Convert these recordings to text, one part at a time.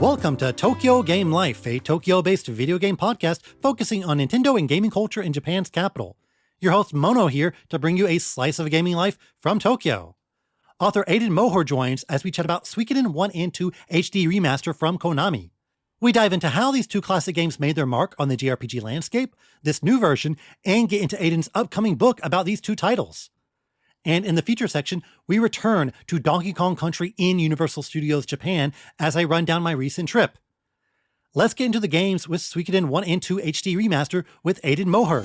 Welcome to Tokyo Game Life, a Tokyo-based video game podcast focusing on Nintendo and gaming culture in Japan's capital. Your host Mono here to bring you a slice of gaming life from Tokyo. Author Aidan Moher joins as we chat about Suikoden 1 and 2 HD Remaster from Konami. We dive into how these two classic games made their mark on the JRPG landscape, this new version, and get into Aidan's upcoming book about these two titles. And in the feature section, we return to Donkey Kong Country in Universal Studios Japan as I run down my recent trip. Let's get into the games with Suikoden 1 and 2 HD Remaster with Aidan Moher.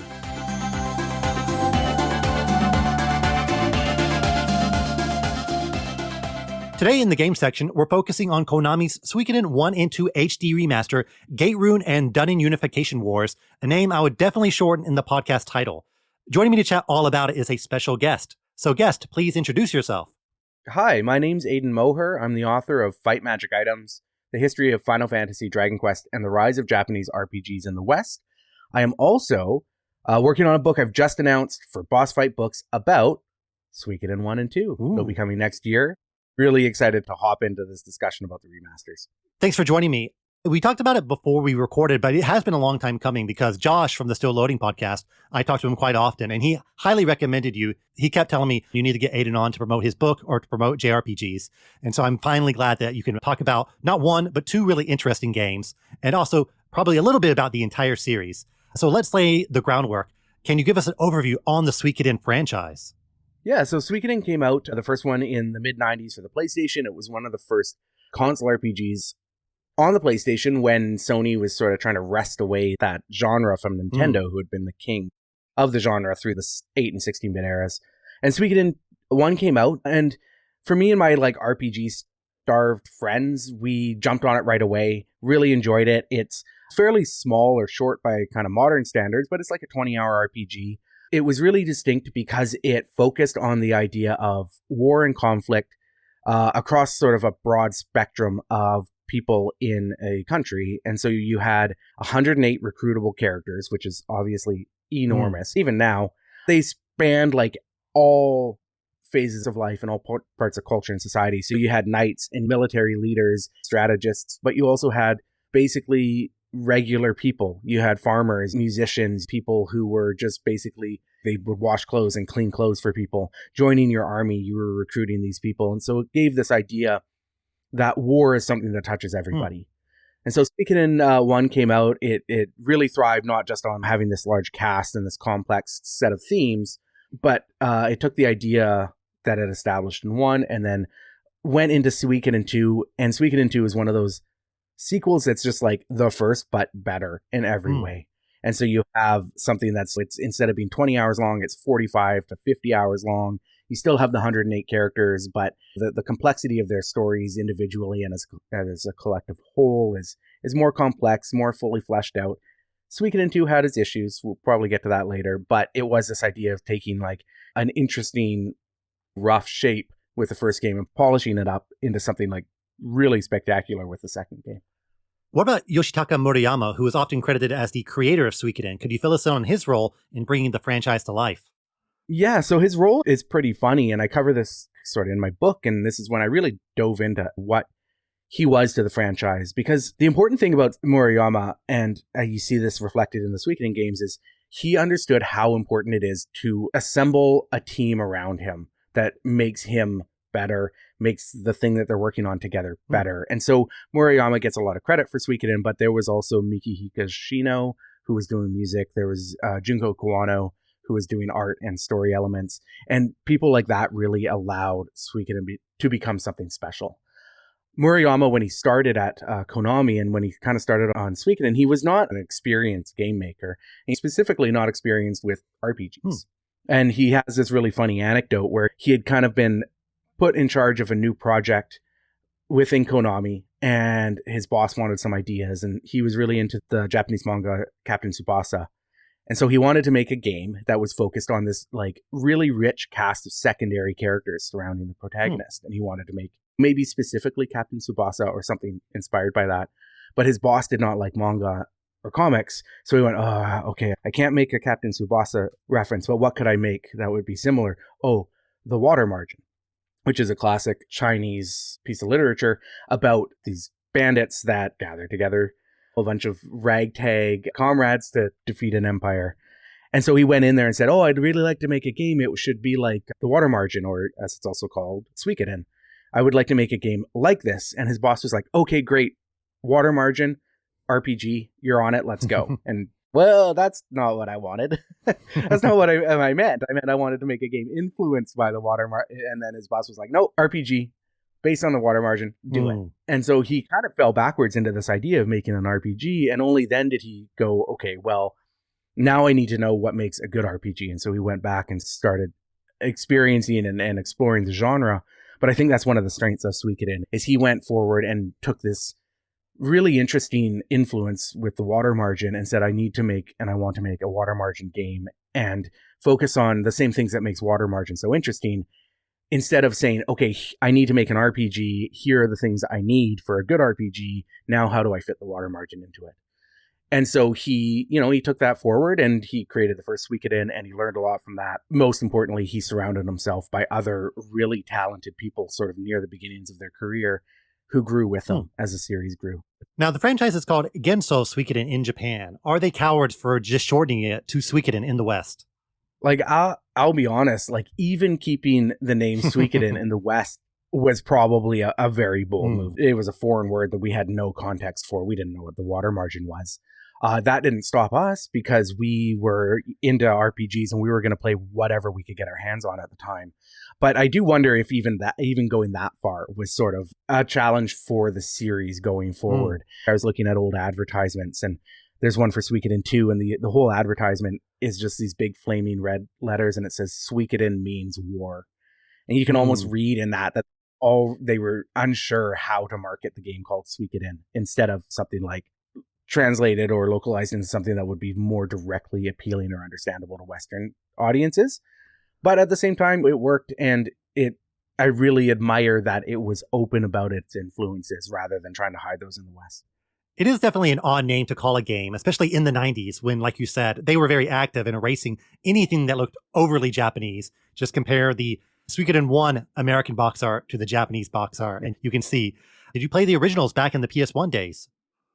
Today in the game section, we're focusing on Konami's Suikoden 1 and 2 HD Remaster, Gate Rune and Dunning Unification Wars, a name I would definitely shorten in the podcast title. Joining me to chat all about it is a special guest. So guest, please introduce yourself. Hi, my name's Aidan Moher. I'm the author of Fight Magic Items, The History of Final Fantasy, Dragon Quest, and the Rise of Japanese RPGs in the West. I am also working on a book I've just announced for Boss Fight Books about Suikoden 1 and 2. It'll be coming next year. Really excited to hop into this discussion about the remasters. Thanks for joining me. We talked about it before we recorded, but it has been a long time coming because Josh from the Still Loading podcast, I talk to him quite often, and he highly recommended you. He kept telling me you need to get Aidan on to promote his book or to promote JRPGs. And so I'm finally glad that you can talk about not one, but two really interesting games, and also probably a little bit about the entire series. So let's lay the groundwork. Can you give us an overview on the Suikoden franchise? Yeah, so Suikoden came out, the first one in the mid-90s for the PlayStation. It was one of the first console RPGs on the PlayStation when Sony was sort of trying to wrest away that genre from Nintendo, who had been the king of the genre through the 8 and 16-bit eras. And Suikoden 1 came out, and for me and my RPG-starved friends, we jumped on it right away, really enjoyed it. It's fairly small or short by kind of modern standards, but it's like a 20-hour RPG. It was really distinct because it focused on the idea of war and conflict across sort of a broad spectrum of people in a country. And so you had 108 recruitable characters, which is obviously enormous. Even now, they spanned all phases of life and all parts of culture and society. So you had knights and military leaders, strategists, but you also had basically regular people. You had farmers, musicians, people who were just basically, they would wash clothes and clean clothes for people. Joining your army, you were recruiting these people. And so it gave this idea that war is something that touches everybody. And so Suikoden 1 came out, it really thrived not just on having this large cast and this complex set of themes, but it took the idea that it established in 1 and then went into Suikoden 2. And Suikoden 2 is one of those sequels that's just like the first, but better in every way. And so you have something it's instead of being 20 hours long, it's 45 to 50 hours long. You still have the 108 characters, but the complexity of their stories individually and as a collective whole is more complex, more fully fleshed out. Suikoden 2 had its issues. We'll probably get to that later, but it was this idea of taking an interesting, rough shape with the first game and polishing it up into something really spectacular with the second game. What about Yoshitaka Murayama, who is often credited as the creator of Suikoden? Could you fill us in on his role in bringing the franchise to life? Yeah, so his role is pretty funny, and I cover this sort of in my book, and this is when I really dove into what he was to the franchise. Because the important thing about Murayama, and you see this reflected in the Suikoden games, is he understood how important it is to assemble a team around him that makes him better, makes the thing that they're working on together better. And so Murayama gets a lot of credit for Suikoden, but there was also Miki Higashino, who was doing music. There was Junko Kawano, who was doing art and story elements. And people like that really allowed Suikoden to become something special. Murayama, when he started at Konami and when he kind of started on Suikoden, he was not an experienced game maker, and specifically not experienced with RPGs. And he has this really funny anecdote where he had kind of been put in charge of a new project within Konami, and his boss wanted some ideas, and he was really into the Japanese manga Captain Tsubasa. And so he wanted to make a game that was focused on this really rich cast of secondary characters surrounding the protagonist. And he wanted to make maybe specifically Captain Tsubasa or something inspired by that. But his boss did not like manga or comics. So he went, okay, I can't make a Captain Tsubasa reference, but what could I make that would be similar? Oh, The Water Margin, which is a classic Chinese piece of literature about these bandits that gather together, a bunch of ragtag comrades to defeat an empire. And so he went in there and said, I'd really like to make a game. It should be like The Water Margin, or as it's also called, Suikoden. I would like to make a game like this. And his boss was like, okay, great. Water Margin, RPG, you're on it. Let's go. And well, that's not what I wanted. That's not what I meant. I meant I wanted to make a game influenced by the Water Margin. And then his boss was like, no, RPG, based on the Water Margin, do it. And so he kind of fell backwards into this idea of making an RPG. And only then did he go, okay, well, now I need to know what makes a good RPG. And so he went back and started experiencing and exploring the genre. But I think that's one of the strengths of Suikoden, is he went forward and took this really interesting influence with the Water Margin and said, I want to make a Water Margin game and focus on the same things that makes Water Margin so interesting. Instead of saying, okay, I need to make an RPG, here are the things I need for a good RPG. Now, how do I fit the Water Margin into it? And so he took that forward and he created the first Suikoden, and he learned a lot from that. Most importantly, he surrounded himself by other really talented people sort of near the beginnings of their career who grew with him as the series grew. Now, the franchise is called Genso Suikoden in Japan. Are they cowards for just shortening it to Suikoden in the West? Like, I'll be honest, like, even keeping the name Suikoden in the West was probably a very bold move. It was a foreign word that we had no context for. We didn't know what the Water Margin was. That didn't stop us because we were into RPGs and we were going to play whatever we could get our hands on at the time. But I do wonder if even going that far was sort of a challenge for the series going forward. I was looking at old advertisements, and there's one for Suikoden 2, and the whole advertisement is just these big flaming red letters, and it says Suikoden means war. And you can almost read in that they were unsure how to market the game called Suikoden instead of something like translated or localized into something that would be more directly appealing or understandable to Western audiences. But at the same time, it worked, and I really admire that it was open about its influences rather than trying to hide those in the West. It is definitely an odd name to call a game, especially in the 90s when, like you said, they were very active in erasing anything that looked overly Japanese. Just compare the Suikoden 1 American box art to the Japanese box art, and you can see. Did you play the originals back in the PS1 days?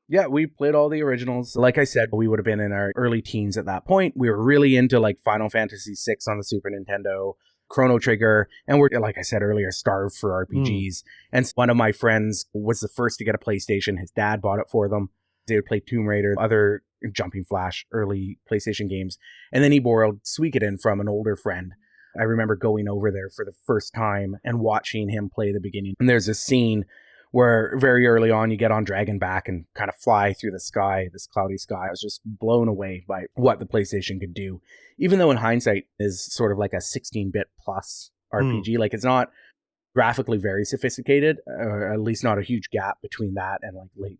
Yeah, we played all the originals. Like I said, we would have been in our early teens at that point. We were really into like Final Fantasy VI on the Super Nintendo, Chrono Trigger, and we're, like I said earlier, starved for RPGs. And one of my friends was the first to get a PlayStation. His dad bought it for them. They would play Tomb Raider, other Jumping Flash, early PlayStation games. And then he borrowed Suikoden from an older friend. I remember going over there for the first time and watching him play the beginning. And there's a scene where very early on you get on Dragonback and kind of fly through the sky, this cloudy sky. I was just blown away by what the PlayStation could do. Even though in hindsight is sort of like a 16-bit plus RPG. Like, it's not graphically very sophisticated, or at least not a huge gap between that and like late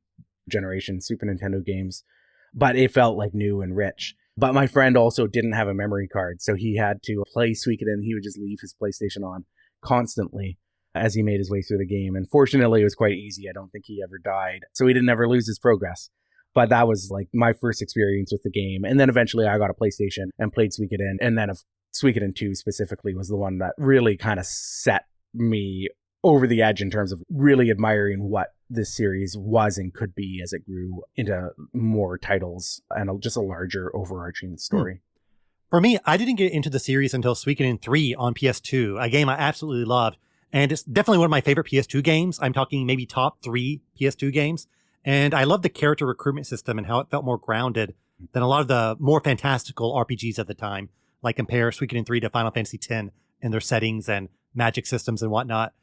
generation Super Nintendo games. But it felt like new and rich. But my friend also didn't have a memory card, so he had to play Suikoden. He would just leave his PlayStation on constantly as he made his way through the game. And fortunately, it was quite easy. I don't think he ever died. So he didn't ever lose his progress. But that was like my first experience with the game. And then eventually I got a PlayStation and played Suikoden. And then Suikoden 2 specifically was the one that really kind of set me over the edge in terms of really admiring what this series was and could be as it grew into more titles and just a larger overarching story. For me, I didn't get into the series until Suikoden 3 on PS2, a game I absolutely loved. And it's definitely one of my favorite PS2 games. I'm talking maybe top 3 PS2 games. And I love the character recruitment system and how it felt more grounded than a lot of the more fantastical RPGs at the time. Like compare Suikoden 3 to Final Fantasy X in their settings and magic systems and whatnot.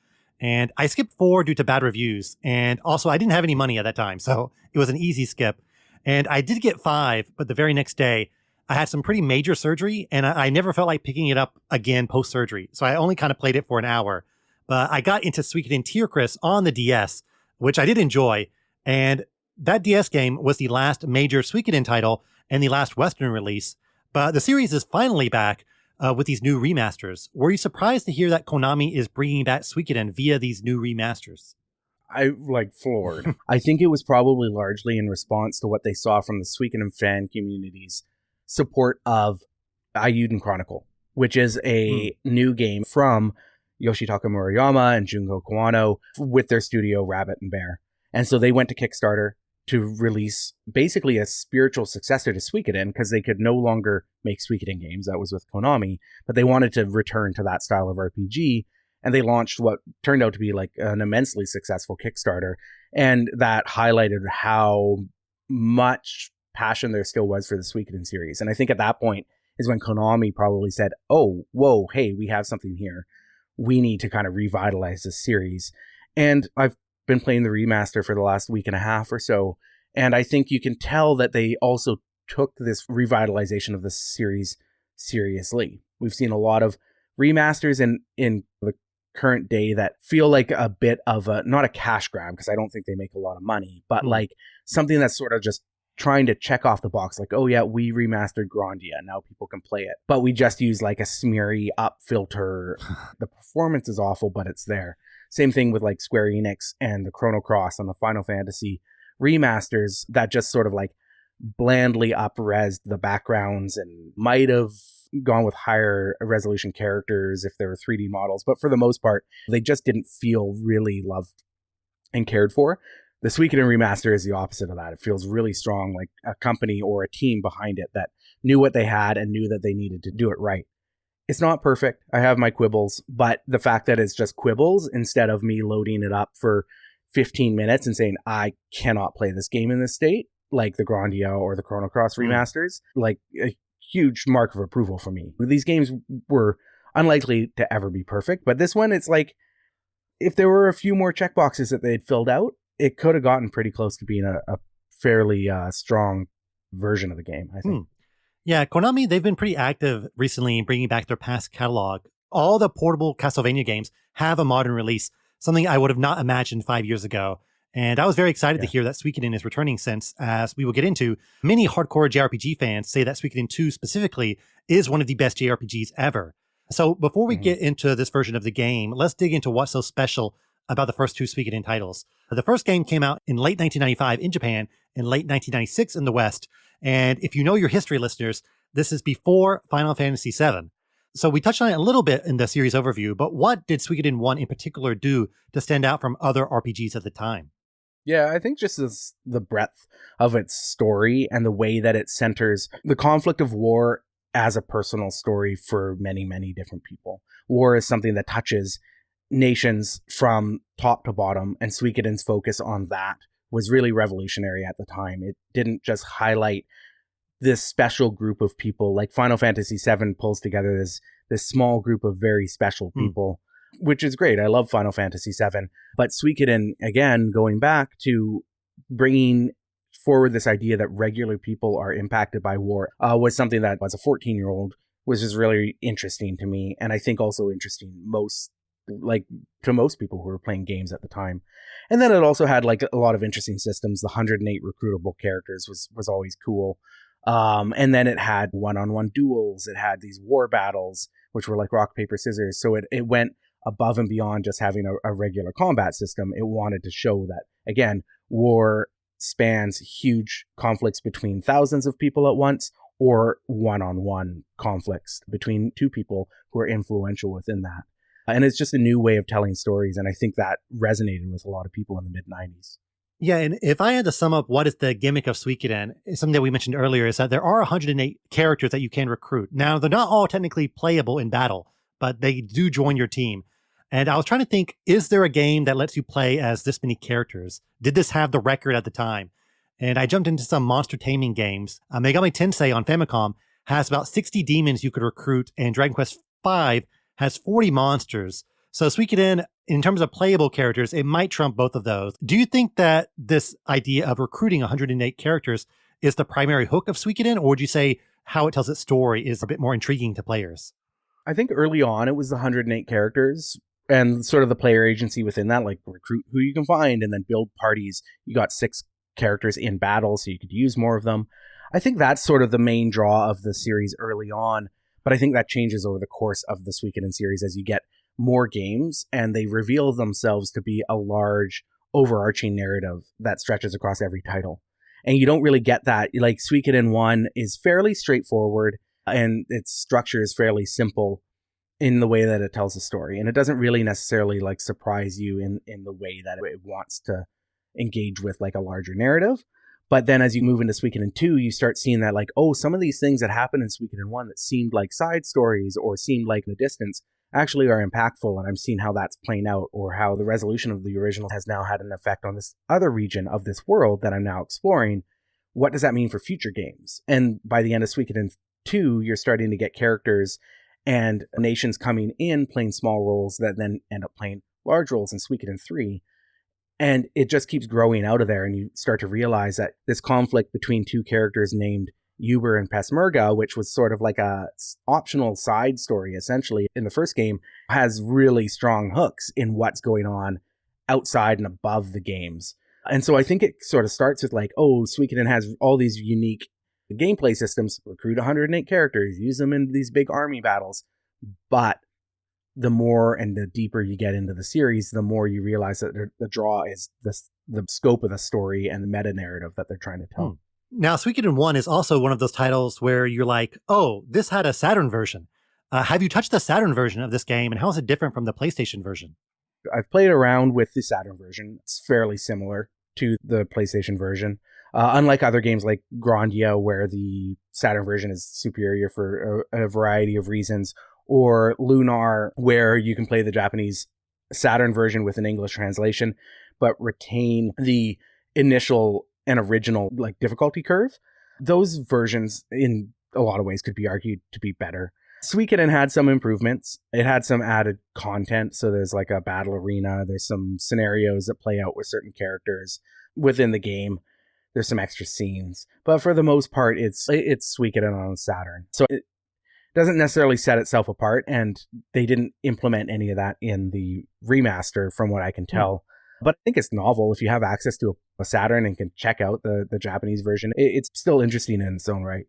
And I skipped 4 due to bad reviews. And also I didn't have any money at that time, so it was an easy skip. And I did get 5, but the very next day I had some pretty major surgery and I never felt like picking it up again post-surgery. So I only kind of played it for an hour. But I got into Suikoden Tierkris on the DS, which I did enjoy. And that DS game was the last major Suikoden title and the last Western release. But the series is finally back with these new remasters. Were you surprised to hear that Konami is bringing back Suikoden via these new remasters? I floored. I think it was probably largely in response to what they saw from the Suikoden fan community's support of Aidan Chronicle, which is a new game from Yoshitaka Murayama and Junko Kawano with their studio Rabbit and Bear. And so they went to Kickstarter to release basically a spiritual successor to Suikoden, because they could no longer make Suikoden games. That was with Konami, but they wanted to return to that style of RPG. And they launched what turned out to be like an immensely successful Kickstarter. And that highlighted how much passion there still was for the Suikoden series. And I think at that point is when Konami probably said, oh, whoa, hey, we have something here. We need to kind of revitalize this series. And I've been playing the remaster for the last week and a half or so. And I think you can tell that they also took this revitalization of the series seriously. We've seen a lot of remasters in the current day that feel like a bit of a, not a cash grab, because I don't think they make a lot of money, but like something that's sort of just trying to check off the box, like, oh yeah, we remastered Grandia, now people can play it, but we just use like a smeary up filter. The performance is awful, but it's there. Same thing with like Square Enix and the Chrono Cross and the Final Fantasy remasters that just sort of like blandly up-resed the backgrounds and might have gone with higher resolution characters if they were 3D models, but for the most part, they just didn't feel really loved and cared for. The Suikoden remaster is the opposite of that. It feels really strong, like a company or a team behind it that knew what they had and knew that they needed to do it right. It's not perfect. I have my quibbles, but the fact that it's just quibbles instead of me loading it up for 15 minutes and saying, I cannot play this game in this state, like the Grandia or the Chrono Cross remasters, like a huge mark of approval for me. These games were unlikely to ever be perfect, but this one, it's like, if there were a few more checkboxes that they'd filled out, it could have gotten pretty close to being a fairly strong version of the game, I think. Yeah, Konami, they've been pretty active recently in bringing back their past catalog. All the portable Castlevania games have a modern release, something I would have not imagined 5 years ago. And I was very excited to hear that Suikoden is returning, since, as we will get into, many hardcore JRPG fans say that Suikoden 2 specifically is one of the best JRPGs ever. So before we get into this version of the game, let's dig into what's so special about the first two Suikoden titles. The first game came out in late 1995 in Japan and late 1996 in the West. And if you know your history, listeners, this is before Final Fantasy VII. So we touched on it a little bit in the series overview, but what did Suikoden 1 in particular do to stand out from other RPGs at the time? Yeah, I think just as the breadth of its story and the way that it centers the conflict of war as a personal story for many, many different people. War is something that touches nations from top to bottom, and Suikoden's focus on that was really revolutionary at the time. It didn't just highlight this special group of people like Final Fantasy VII pulls together this small group of very special people, which is great. I love Final Fantasy VII, but Suikoden, again, going back to bringing forward this idea that regular people are impacted by war, was something that as a 14-year-old was just really interesting to me, and I think also interesting to most people who were playing games at the time. And then it also had like a lot of interesting systems. The 108 recruitable characters was always cool. And then it had one-on-one duels. It had these war battles, which were like rock, paper, scissors. So it went above and beyond just having a regular combat system. It wanted to show that, again, war spans huge conflicts between thousands of people at once, or one-on-one conflicts between two people who are influential within that. And it's just a new way of telling stories. And I think that resonated with a lot of people in the mid-90s. Yeah, and if I had to sum up what is the gimmick of Suikoden, something that we mentioned earlier is that there are 108 characters that you can recruit. Now, they're not all technically playable in battle, but they do join your team. And I was trying to think, is there a game that lets you play as this many characters? Did this have the record at the time? And I jumped into some monster taming games. Megami Tensei on Famicom has about 60 demons you could recruit, and Dragon Quest V has 40 monsters. So Suikoden, in terms of playable characters, it might trump both of those. Do you think that this idea of recruiting 108 characters is the primary hook of Suikoden, or would you say how it tells its story is a bit more intriguing to players? I think early on it was the 108 characters and sort of the player agency within that, like recruit who you can find and then build parties. You got 6 characters in battle, so you could use more of them. I think that's sort of the main draw of the series early on, but I think that changes over the course of the Suikoden series as you get more games and they reveal themselves to be a large overarching narrative that stretches across every title. And you don't really get that. Like Suikoden 1 is fairly straightforward and its structure is fairly simple in the way that it tells a story. And it doesn't really necessarily like surprise you in the way that it wants to engage with like a larger narrative. But then as you move into Suikoden 2, you start seeing that like, oh, some of these things that happened in Suikoden 1 that seemed like side stories or seemed like the distance actually are impactful. And I'm seeing how that's playing out, or how the resolution of the original has now had an effect on this other region of this world that I'm now exploring. What does that mean for future games? And by the end of Suikoden 2, you're starting to get characters and nations coming in playing small roles that then end up playing large roles in Suikoden 3. And it just keeps growing out of there. And you start to realize that this conflict between two characters named Uber and Peshmerga, which was sort of like a optional side story, essentially, in the first game, has really strong hooks in what's going on outside and above the games. And so I think it sort of starts with like, oh, Suikoden has all these unique gameplay systems, recruit 108 characters, use them in these big army battles. But the more and the deeper you get into the series, the more you realize that the draw is the scope of the story and the meta narrative that they're trying to tell. Now, Suikoden 1 is also one of those titles where you're like, oh, this had a Saturn version. Have you touched the Saturn version of this game, and how is it different from the PlayStation version? I've played around with the Saturn version. It's fairly similar to the PlayStation version. Unlike other games like Grandia, where the Saturn version is superior for a variety of reasons, or Lunar, where you can play the Japanese Saturn version with an English translation, but retain the initial and original like difficulty curve. Those versions, in a lot of ways, could be argued to be better. Suikoden had some improvements. It had some added content. So there's like a battle arena. There's some scenarios that play out with certain characters within the game. There's some extra scenes. But for the most part, it's Suikoden on Saturn. So it doesn't necessarily set itself apart, and they didn't implement any of that in the remaster from what I can tell. But I think it's novel. If you have access to a Saturn and can check out the Japanese version, it's still interesting in its own right.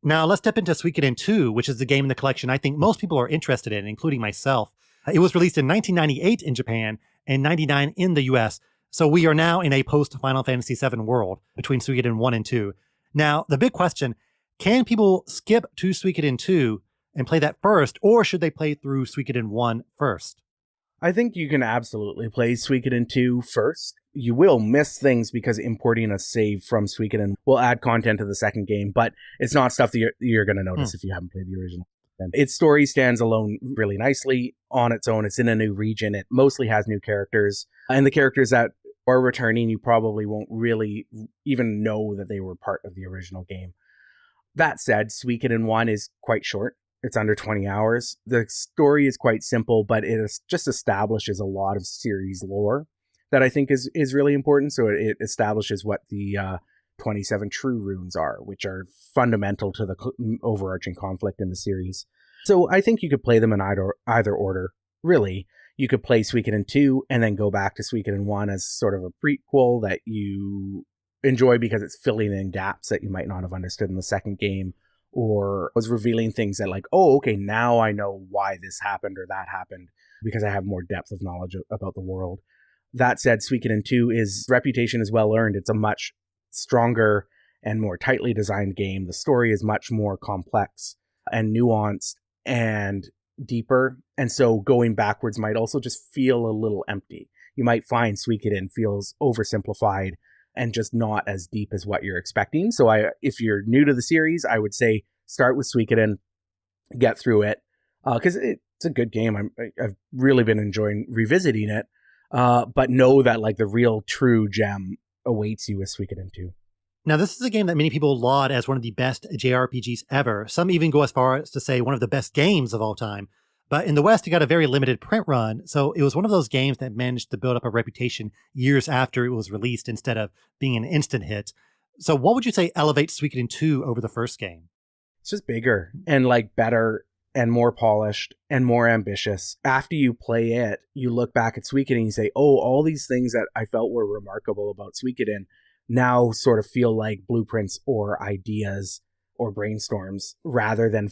Now, let's step into Suikoden 2, which is the game in the collection I think most people are interested in, including myself. It was released in 1998 in Japan and 99 in the US, so we are now in a post-Final Fantasy VII world between Suikoden 1 and 2. Now, the big question, can people skip to Suikoden 2 and play that first, or should they play through Suikoden 1 first? I think you can absolutely play Suikoden 2 first. You will miss things because importing a save from Suikoden will add content to the second game, but it's not stuff that you're going to notice if you haven't played the original. Its story stands alone really nicely on its own. It's in a new region. It mostly has new characters, and the characters that are returning, you probably won't really even know that they were part of the original game. That said, Suikoden 1 is quite short. It's under 20 hours. The story is quite simple, but it just establishes a lot of series lore that I think is really important. So it establishes what the 27 true runes are, which are fundamental to the overarching conflict in the series. So I think you could play them in either order, really. You could play Suikoden 2 and then go back to Suikoden 1 as sort of a prequel that you enjoy because it's filling in gaps that you might not have understood in the second game, or was revealing things that like, oh, okay, now I know why this happened or that happened because I have more depth of knowledge about the world. That said, Suikoden 2 reputation is well earned. It's a much stronger and more tightly designed game. The story is much more complex and nuanced and deeper. And so going backwards might also just feel a little empty. You might find Suikoden feels oversimplified and just not as deep as what you're expecting. So if you're new to the series, I would say start with Suikoden, get through it, because it's a good game. I've really been enjoying revisiting it, but know that like the real true gem awaits you with Suikoden 2. Now, this is a game that many people laud as one of the best JRPGs ever. Some even go as far as to say one of the best games of all time. But in the West, it got a very limited print run, so it was one of those games that managed to build up a reputation years after it was released instead of being an instant hit. So what would you say elevates Suikoden 2 over the first game? It's just bigger and like better and more polished and more ambitious. After you play it, you look back at Suikoden and you say, oh, all these things that I felt were remarkable about Suikoden now sort of feel like blueprints or ideas or brainstorms rather than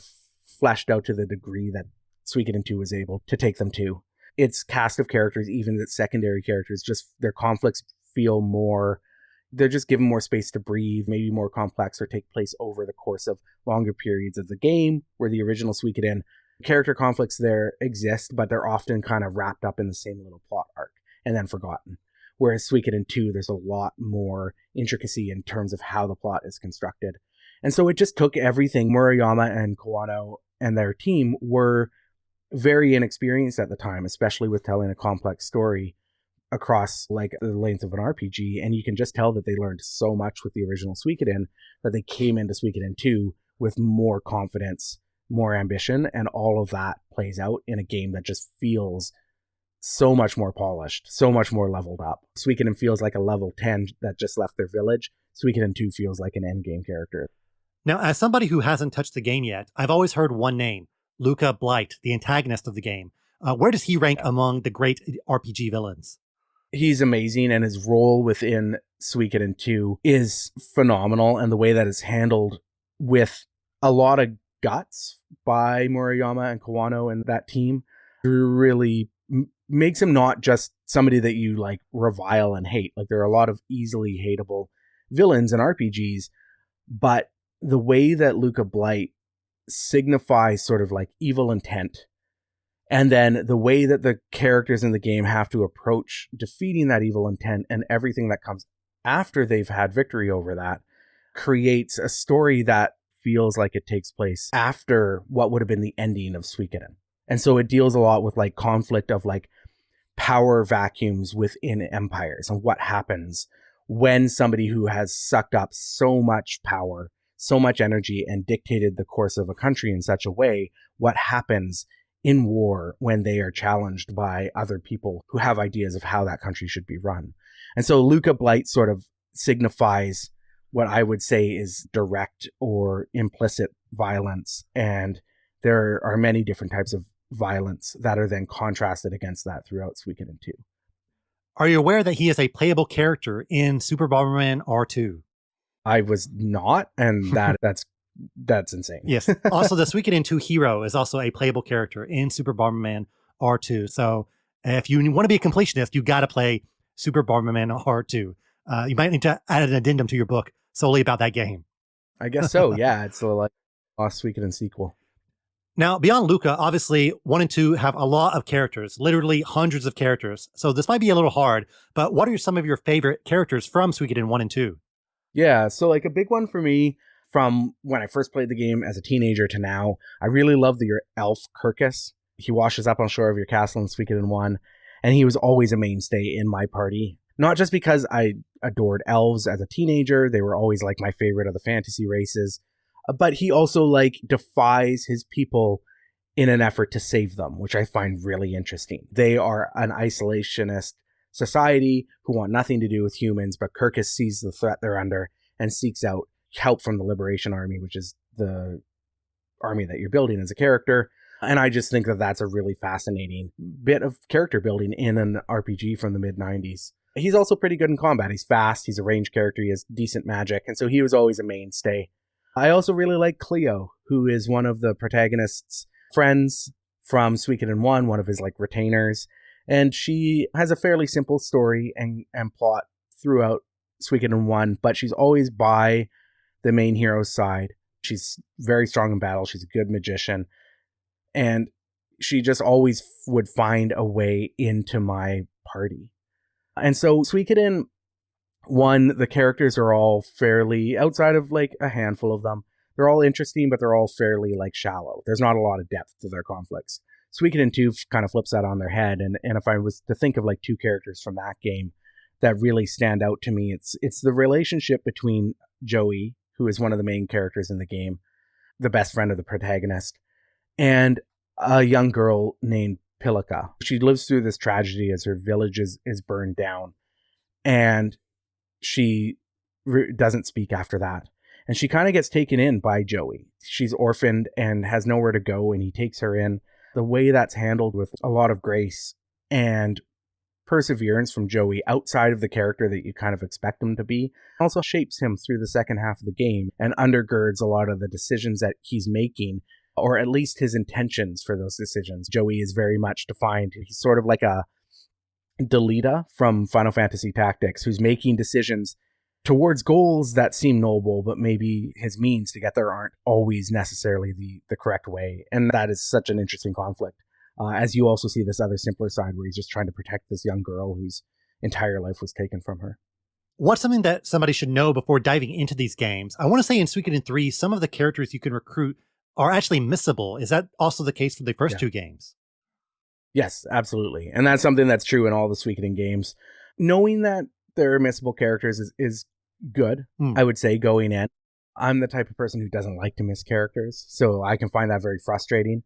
fleshed out to the degree that Suikoden 2 was able to take them to. Its cast of characters, even its secondary characters, just their conflicts feel more, they're just given more space to breathe, maybe more complex or take place over the course of longer periods of the game, where the original Suikoden character conflicts there exist, but they're often kind of wrapped up in the same little plot arc and then forgotten. Whereas Suikoden 2, there's a lot more intricacy in terms of how the plot is constructed. And so it just took everything. Murayama and Kawano and their team were very inexperienced at the time, especially with telling a complex story across like the length of an RPG. And you can just tell that they learned so much with the original Suikoden that they came into Suikoden 2 with more confidence, more ambition, and all of that plays out in a game that just feels so much more polished, so much more leveled up. Suikoden feels like a level 10 that just left their village. Suikoden 2 feels like an endgame character. Now, as somebody who hasn't touched the game yet, I've always heard one name, Luca Blight, the antagonist of the game. Where does he rank among the great RPG villains? He's amazing, and his role within Suikoden 2 is phenomenal, and the way that it's handled with a lot of guts by Murayama and Kawano and that team really makes him not just somebody that you like revile and hate. Like, there are a lot of easily hateable villains in RPGs, but the way that Luca Blight signifies sort of like evil intent, and then the way that the characters in the game have to approach defeating that evil intent and everything that comes after they've had victory over that, creates a story that feels like it takes place after what would have been the ending of Suikoden. And so it deals a lot with like conflict of like power vacuums within empires and what happens when somebody who has sucked up so much power, so much energy, and dictated the course of a country in such a way, what happens in war when they are challenged by other people who have ideas of how that country should be run. And so Luca Blight sort of signifies what I would say is direct or implicit violence. And there are many different types of violence that are then contrasted against that throughout Suikoden 2. Are you aware that he is a playable character in Super Bomberman R2? I was not, and that's insane. Yes. Also, the Suikoden 2 hero is also a playable character in Super Bomberman R2. So if you want to be a completionist, you got to play Super Bomberman R2. You might need to add an addendum to your book solely about that game. I guess so. Yeah, it's a like Lost Suikoden sequel. Now, beyond Luca, obviously 1 and 2 have a lot of characters, literally hundreds of characters. So this might be a little hard, but what are some of your favorite characters from Suikoden 1 and 2? Yeah, so like a big one for me from when I first played the game as a teenager to now, I really love your elf Kirkus. He washes up on shore of your castle in Suikoden 1, and he was always a mainstay in my party. Not just because I adored elves as a teenager, they were always like my favorite of the fantasy races, but he also like defies his people in an effort to save them, which I find really interesting. They are an isolationist society who want nothing to do with humans, but Kirkus sees the threat they're under and seeks out help from the Liberation Army, which is the army that you're building as a character. And I just think that that's a really fascinating bit of character building in an RPG from the mid-90s. He's also pretty good in combat. He's fast, he's a ranged character, he has decent magic, and so he was always a mainstay. I also really like Cleo, who is one of the protagonist's friends from Suikoden 1, one of his like retainers. And she has a fairly simple story and plot throughout Suikoden 1, but she's always by the main hero's side. She's very strong in battle. She's a good magician. And she just always would find a way into my party. And so Suikoden 1, the characters are all fairly, outside of like a handful of them, they're all interesting, but they're all fairly like shallow. There's not a lot of depth to their conflicts. Suikoden 2 kind of flips that on their head. And if I was to think of like two characters from that game that really stand out to me, it's the relationship between Joey, who is one of the main characters in the game, the best friend of the protagonist, and a young girl named Pilika. She lives through this tragedy as her village is burned down, and she doesn't speak after that. And she kind of gets taken in by Joey. She's orphaned and has nowhere to go, and he takes her in. The way that's handled with a lot of grace and perseverance from Joey outside of the character that you kind of expect him to be also shapes him through the second half of the game and undergirds a lot of the decisions that he's making, or at least his intentions for those decisions. Joey is very much defined. He's sort of like a Delita from Final Fantasy Tactics, who's making decisions towards goals that seem noble, but maybe his means to get there aren't always necessarily the correct way. And that is such an interesting conflict. As you also see this other simpler side where he's just trying to protect this young girl who's entire life was taken from her. What's something that somebody should know before diving into these games? I want to say in Suikoden 3, some of the characters you can recruit are actually missable. Is that also the case for the first two games? Yes, absolutely. And that's something that's true in all the Suikoden games. Knowing that there are missable characters is good, I would say, going in. I'm the type of person who doesn't like to miss characters, so I can find that very frustrating.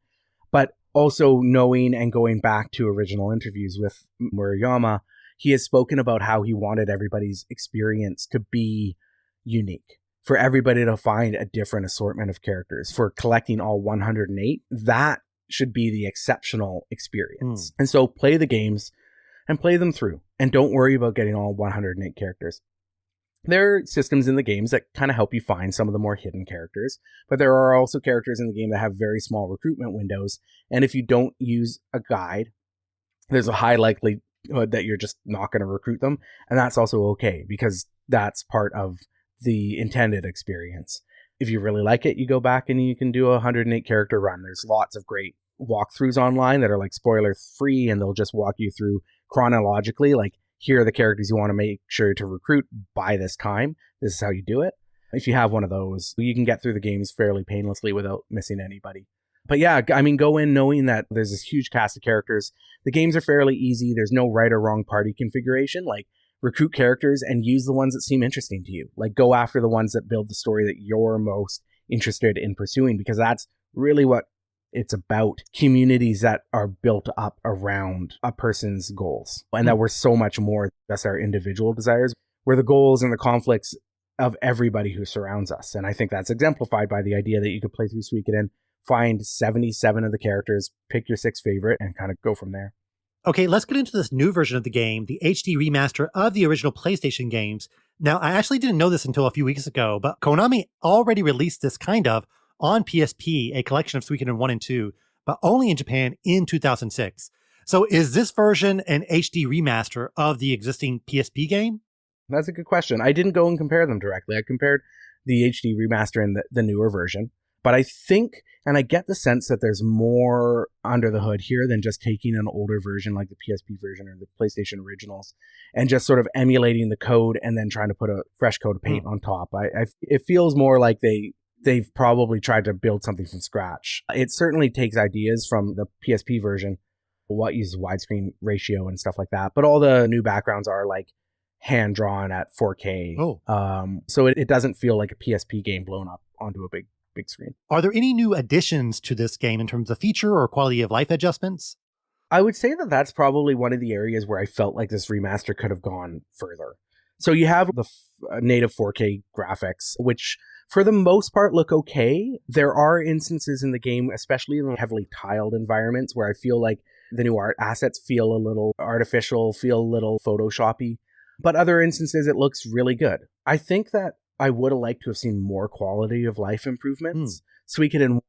But also knowing and going back to original interviews with Murayama, he has spoken about how he wanted everybody's experience to be unique, for everybody to find a different assortment of characters. For collecting all 108, that should be the exceptional experience. And so play the games and play them through, and don't worry about getting all 108 characters. There are systems in the games that kind of help you find some of the more hidden characters, but there are also characters in the game that have very small recruitment windows. And if you don't use a guide, there's a high likelihood that you're just not going to recruit them. And that's also okay, because that's part of the intended experience. If you really like it, you go back and you can do a 108 character run. There's lots of great walkthroughs online that are like spoiler free, and they'll just walk you through chronologically, like, here are the characters you want to make sure to recruit by this time. This is how you do it. If you have one of those, you can get through the games fairly painlessly without missing anybody. But yeah, I mean, go in knowing that there's this huge cast of characters. The games are fairly easy. There's no right or wrong party configuration. Like, recruit characters and use the ones that seem interesting to you. Like, go after the ones that build the story that you're most interested in pursuing, because that's really what it's about. Communities that are built up around a person's goals, and that we're so much more than just our individual desires. We're the goals and the conflicts of everybody who surrounds us. And I think that's exemplified by the idea that you could play through Suikoden, find 77 of the characters, pick your 6 favorite, and kind of go from there. Okay, let's get into this new version of the game, the HD remaster of the original PlayStation games. Now, I actually didn't know this until a few weeks ago, but Konami already released this kind of on PSP, a collection of Suikoden 1 and 2, but only in Japan in 2006. So is this version an HD remaster of the existing PSP game? That's a good question. I didn't go and compare them directly. I compared the HD remaster and the newer version. But I think, and I get the sense that there's more under the hood here than just taking an older version like the PSP version or the PlayStation originals and just sort of emulating the code and then trying to put a fresh coat of paint on top. It feels more like they've probably tried to build something from scratch. It certainly takes ideas from the PSP version, what uses widescreen ratio and stuff like that. But all the new backgrounds are like hand-drawn at 4K. So it doesn't feel like a PSP game blown up onto a big screen. Are there any new additions to this game in terms of feature or quality of life adjustments? I would say that that's probably one of the areas where I felt like this remaster could have gone further. So you have the native 4K graphics, which for the most part look okay. There are instances in the game, especially in heavily tiled environments, where I feel like the new art assets feel a little artificial, feel a little Photoshoppy. But other instances, it looks really good. I think that I would have liked to have seen more quality of life improvements. Suikoden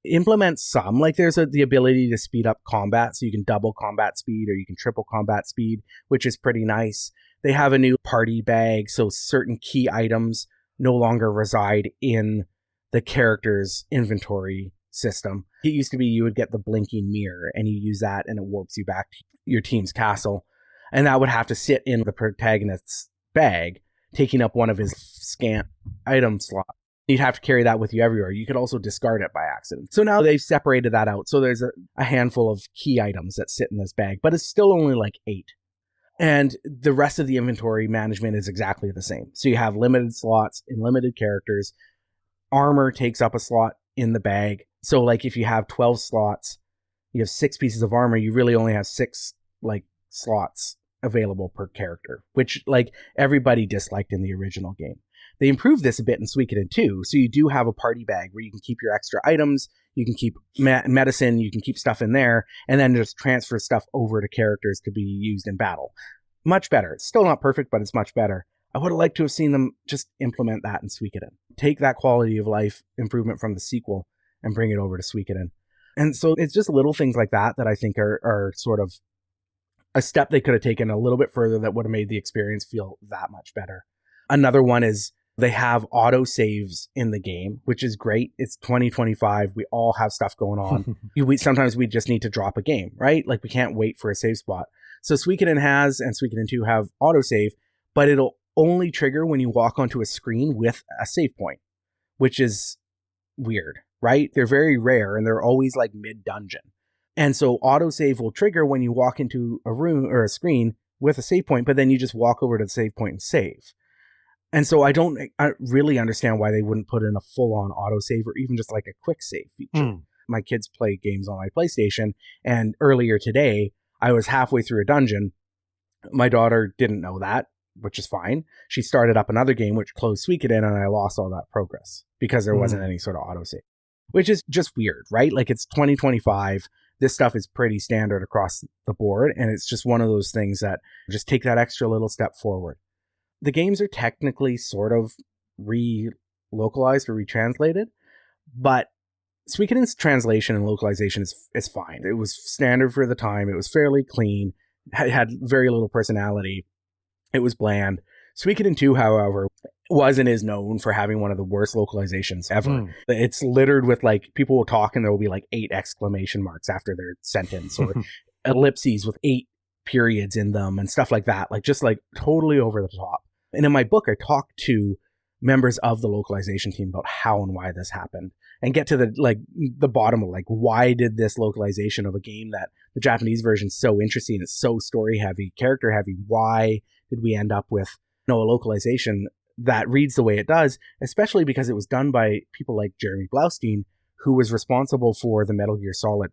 implements some, like there's the ability to speed up combat, so you can double combat speed or you can triple combat speed, which is pretty nice. They have a new party bag, so certain key items no longer reside in the character's inventory system. It used to be you would get the blinking mirror and you use that and it warps you back to your team's castle, and that would have to sit in the protagonist's bag, taking up one of his scant item slot. You'd have to carry that with you everywhere. You could also discard it by accident. So now they've separated that out. So there's a handful of key items that sit in this bag, but it's still only like 8. And the rest of the inventory management is exactly the same. So you have limited slots in limited characters. Armor takes up a slot in the bag. So like if you have 12 slots, you have 6 pieces of armor, you really only have 6 like slots available per character, which like everybody disliked in the original game. They improved this a bit in Suikoden 2, so you do have a party bag where you can keep your extra items, you can keep medicine, you can keep stuff in there, and then just transfer stuff over to characters to be used in battle. Much better. It's still not perfect, but it's much better. I would have liked to have seen them just implement that in Suikoden. Take that quality of life improvement from the sequel and bring it over to Suikoden. And so it's just little things like that that I think are sort of a step they could have taken a little bit further that would have made the experience feel that much better. Another one is they have auto saves in the game, which is great. It's 2025. We all have stuff going on. Sometimes we just need to drop a game, right? Like we can't wait for a save spot. So Suikoden has, and Suikoden 2 have autosave, but it'll only trigger when you walk onto a screen with a save point, which is weird, right? They're very rare and they're always like mid-dungeon. And so autosave will trigger when you walk into a room or a screen with a save point, but then you just walk over to the save point and save. And so I don't really understand why they wouldn't put in a full-on autosave or even just like a quick save feature. My kids play games on my PlayStation, and earlier today, I was halfway through a dungeon. My daughter didn't know that, which is fine. She started up another game, which closed Suikoden, and I lost all that progress because there wasn't any sort of autosave, which is just weird, right? Like, it's 2025. This stuff is pretty standard across the board, and it's just one of those things that just take that extra little step forward. The games are technically sort of re-localized or retranslated, but Suikoden's translation and localization is fine. It was standard for the time. It was fairly clean. It had very little personality. It was bland. Suikoden 2, however, was and is known for having one of the worst localizations ever. It's littered with, like, people will talk and there will be like 8 exclamation marks after their sentence, or ellipses with 8 periods in them and stuff like that. Like, just like totally over the top. And in my book, I talk to members of the localization team about how and why this happened, and get to the bottom of, like, why did this localization of a game that the Japanese version is so interesting, it's so story heavy, character heavy, why did we end up with a localization that reads the way it does, especially because it was done by people like Jeremy Blaustein, who was responsible for the Metal Gear Solid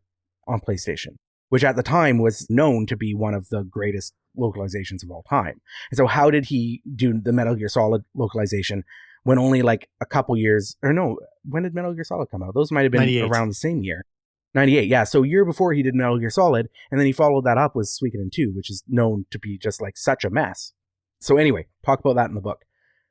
on PlayStation, which at the time was known to be one of the greatest localizations of all time. And so how did he do the Metal Gear Solid localization when only like a couple years, or no, when did Metal Gear Solid come out? Those might have been 98. Around the same year. 98, yeah. So a year before he did Metal Gear Solid, and then he followed that up with Suikoden 2, which is known to be just like such a mess. So anyway, talk about that in the book.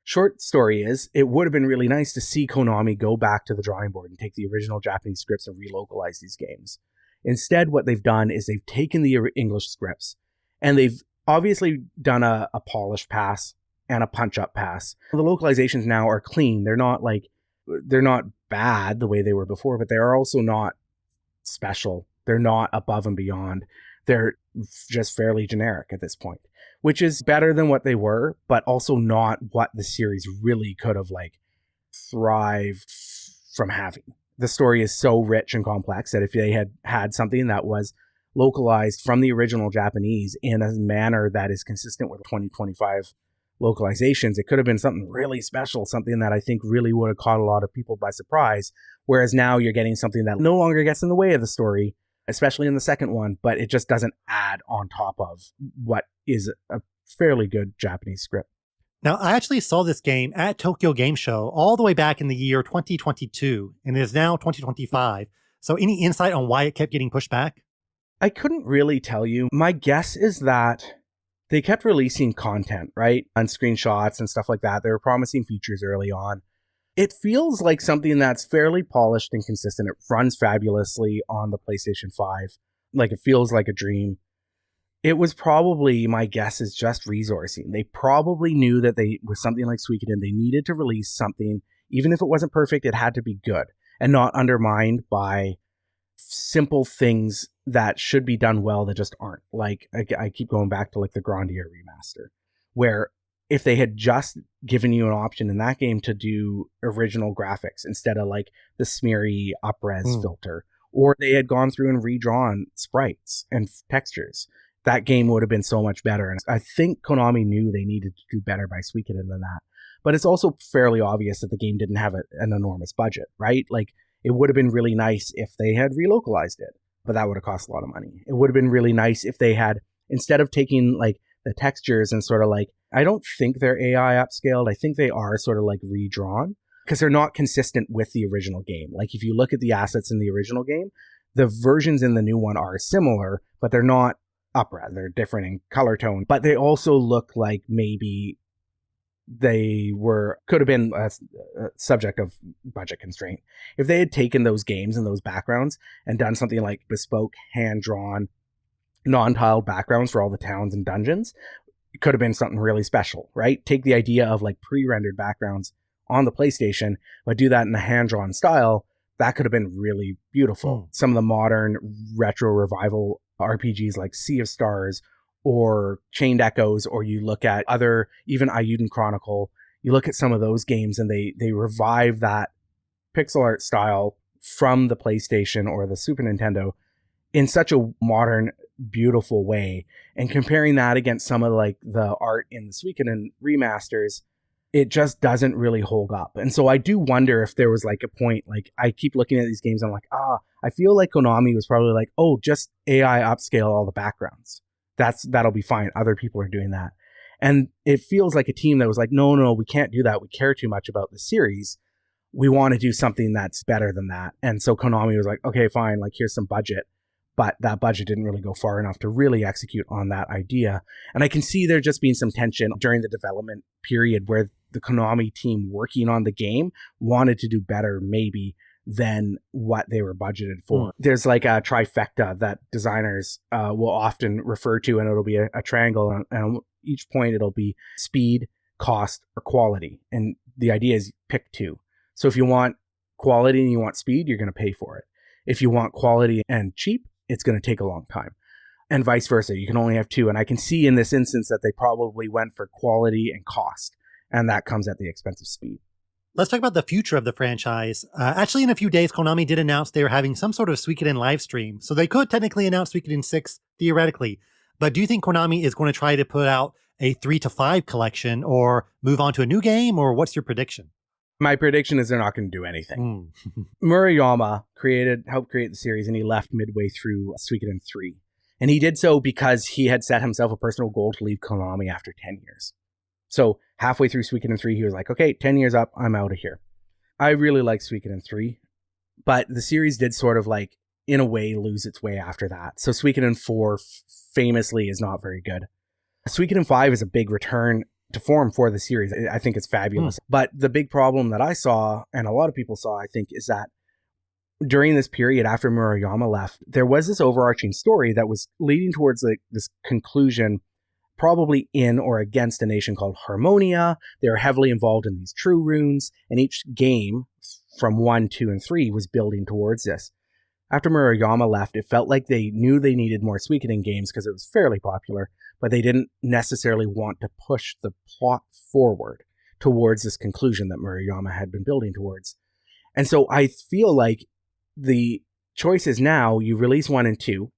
Short story is, it would have been really nice to see Konami go back to the drawing board and take the original Japanese scripts and relocalize these games. Instead, what they've done is they've taken the English scripts and they've obviously done a polished pass and a punch-up pass. The localizations now are clean. They're not bad the way they were before, but they are also not special. They're not above and beyond. They're just fairly generic at this point, which is better than what they were, but also not what the series really could have like thrived from having. The story is so rich and complex that if they had had something that was localized from the original Japanese in a manner that is consistent with 2025 localizations, it could have been something really special, something that I think really would have caught a lot of people by surprise. Whereas now you're getting something that no longer gets in the way of the story, especially in the second one, but it just doesn't add on top of what is a fairly good Japanese script. Now, I actually saw this game at Tokyo Game Show all the way back in the year 2022, and it is now 2025. So any insight on why it kept getting pushed back? I couldn't really tell you. My guess is that they kept releasing content, right? On screenshots and stuff like that. They were promising features early on. It feels like something that's fairly polished and consistent. It runs fabulously on the PlayStation 5. Like, it feels like a dream. It was probably, my guess is just resourcing. They probably knew that with something like Suikoden, they needed to release something. Even if it wasn't perfect, it had to be good and not undermined by simple things that should be done well that just aren't. Like, I keep going back to like the Grandia remaster, where if they had just given you an option in that game to do original graphics instead of like the smeary up-res filter, or they had gone through and redrawn sprites and textures, that game would have been so much better. And I think Konami knew they needed to do better by Suikoden than that. But it's also fairly obvious that the game didn't have an enormous budget, right? Like, it would have been really nice if they had relocalized it, but that would have cost a lot of money. It would have been really nice if they had, instead of taking like the textures and sort of like, I don't think they're AI upscaled. I think they are sort of like redrawn because they're not consistent with the original game. Like, if you look at the assets in the original game, the versions in the new one are similar, but they're not up-res. They're different in color tone, but they also look like maybe they could have been a subject of budget constraint. If they had taken those games and those backgrounds and done something like bespoke, hand-drawn, non-tiled backgrounds for all the towns and dungeons, it could have been something really special, right? Take the idea of like pre-rendered backgrounds on the PlayStation, but do that in a hand-drawn style. That could have been really beautiful. Some of the modern retro revival RPGs like Sea of Stars or Chained Echoes, or you look at other, even Ayuden Chronicle, you look at some of those games and they revive that pixel art style from the PlayStation or the Super Nintendo in such a modern, beautiful way. And comparing that against some of like the art in the Suikoden remasters, it just doesn't really hold up. And so I do wonder if there was like a point, like I keep looking at these games, I'm like, I feel like Konami was probably like, oh, just AI upscale all the backgrounds. That'll be fine. Other people are doing that. And it feels like a team that was like, no, we can't do that. We care too much about the series. We want to do something that's better than that. And so Konami was like, okay, fine, like here's some budget. But that budget didn't really go far enough to really execute on that idea. And I can see there just being some tension during the development period where the Konami team working on the game wanted to do better maybe than what they were budgeted for. There's like a trifecta that designers will often refer to, and it'll be a triangle, and each point it'll be speed, cost, or quality. And the idea is pick two. So if you want quality and you want speed, you're going to pay for it. If you want quality and cheap, it's going to take a long time. And vice versa. You can only have two. And I can see in this instance that they probably went for quality and cost. And that comes at the expense of speed. Let's talk about the future of the franchise. Actually, in a few days, Konami did announce they were having some sort of Suikoden live stream. So they could technically announce Suikoden 6, theoretically. But do you think Konami is going to try to put out a 3 to 5 collection or move on to a new game? Or what's your prediction? My prediction is they're not going to do anything. Murayama helped create the series, and he left midway through Suikoden 3. And he did so because he had set himself a personal goal to leave Konami after 10 years. So halfway through Suikoden 3, he was like, okay, 10 years up, I'm out of here. I really like Suikoden 3, but the series did sort of like, in a way, lose its way after that. So Suikoden 4 famously is not very good. Suikoden 5 is a big return to form for the series. I think it's fabulous. But the big problem that I saw, and a lot of people saw, I think, is that during this period after Murayama left, there was this overarching story that was leading towards like this conclusion, probably in or against a nation called Harmonia. They were heavily involved in these true runes, and each game from 1, 2, and 3 was building towards this. After Murayama left, it felt like they knew they needed more Suikoden games because it was fairly popular, but they didn't necessarily want to push the plot forward towards this conclusion that Murayama had been building towards. And so I feel like the choice is now you release 1 and 2,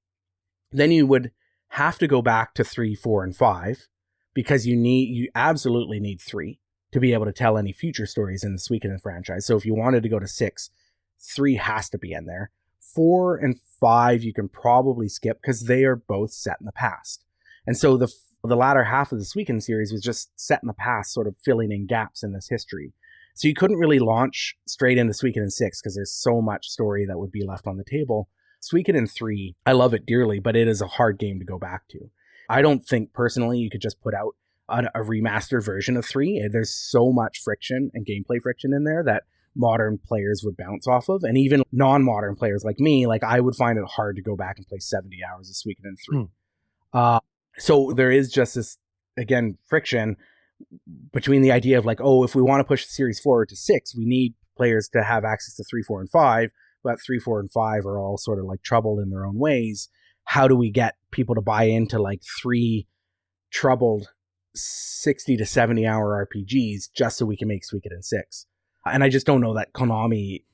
then you would have to go back to 3, 4, and 5 because you absolutely need 3 to be able to tell any future stories in the Suikoden franchise. So if you wanted to go to 6, 3 has to be in there. 4 and 5 you can probably skip because they are both set in the past. And so the latter half of the Suikoden series was just set in the past, sort of filling in gaps in this history. So you couldn't really launch straight into Suikoden 6 because there's so much story that would be left on the table. Suikoden 3, I love it dearly, but it is a hard game to go back to. I don't think personally you could just put out a remastered version of 3. There's so much friction and gameplay friction in there that modern players would bounce off of, and even non-modern players like me, like I would find it hard to go back and play 70 hours of Suikoden 3. So there is just this, again, friction between the idea of like, oh, if we want to push the series forward to 6, we need players to have access to 3, 4, and 5, but 3, 4, and 5 are all sort of like troubled in their own ways. How do we get people to buy into like 3 troubled 60 to 70 hour RPGs just so we can make Suikoden 6? And I just don't know that Konami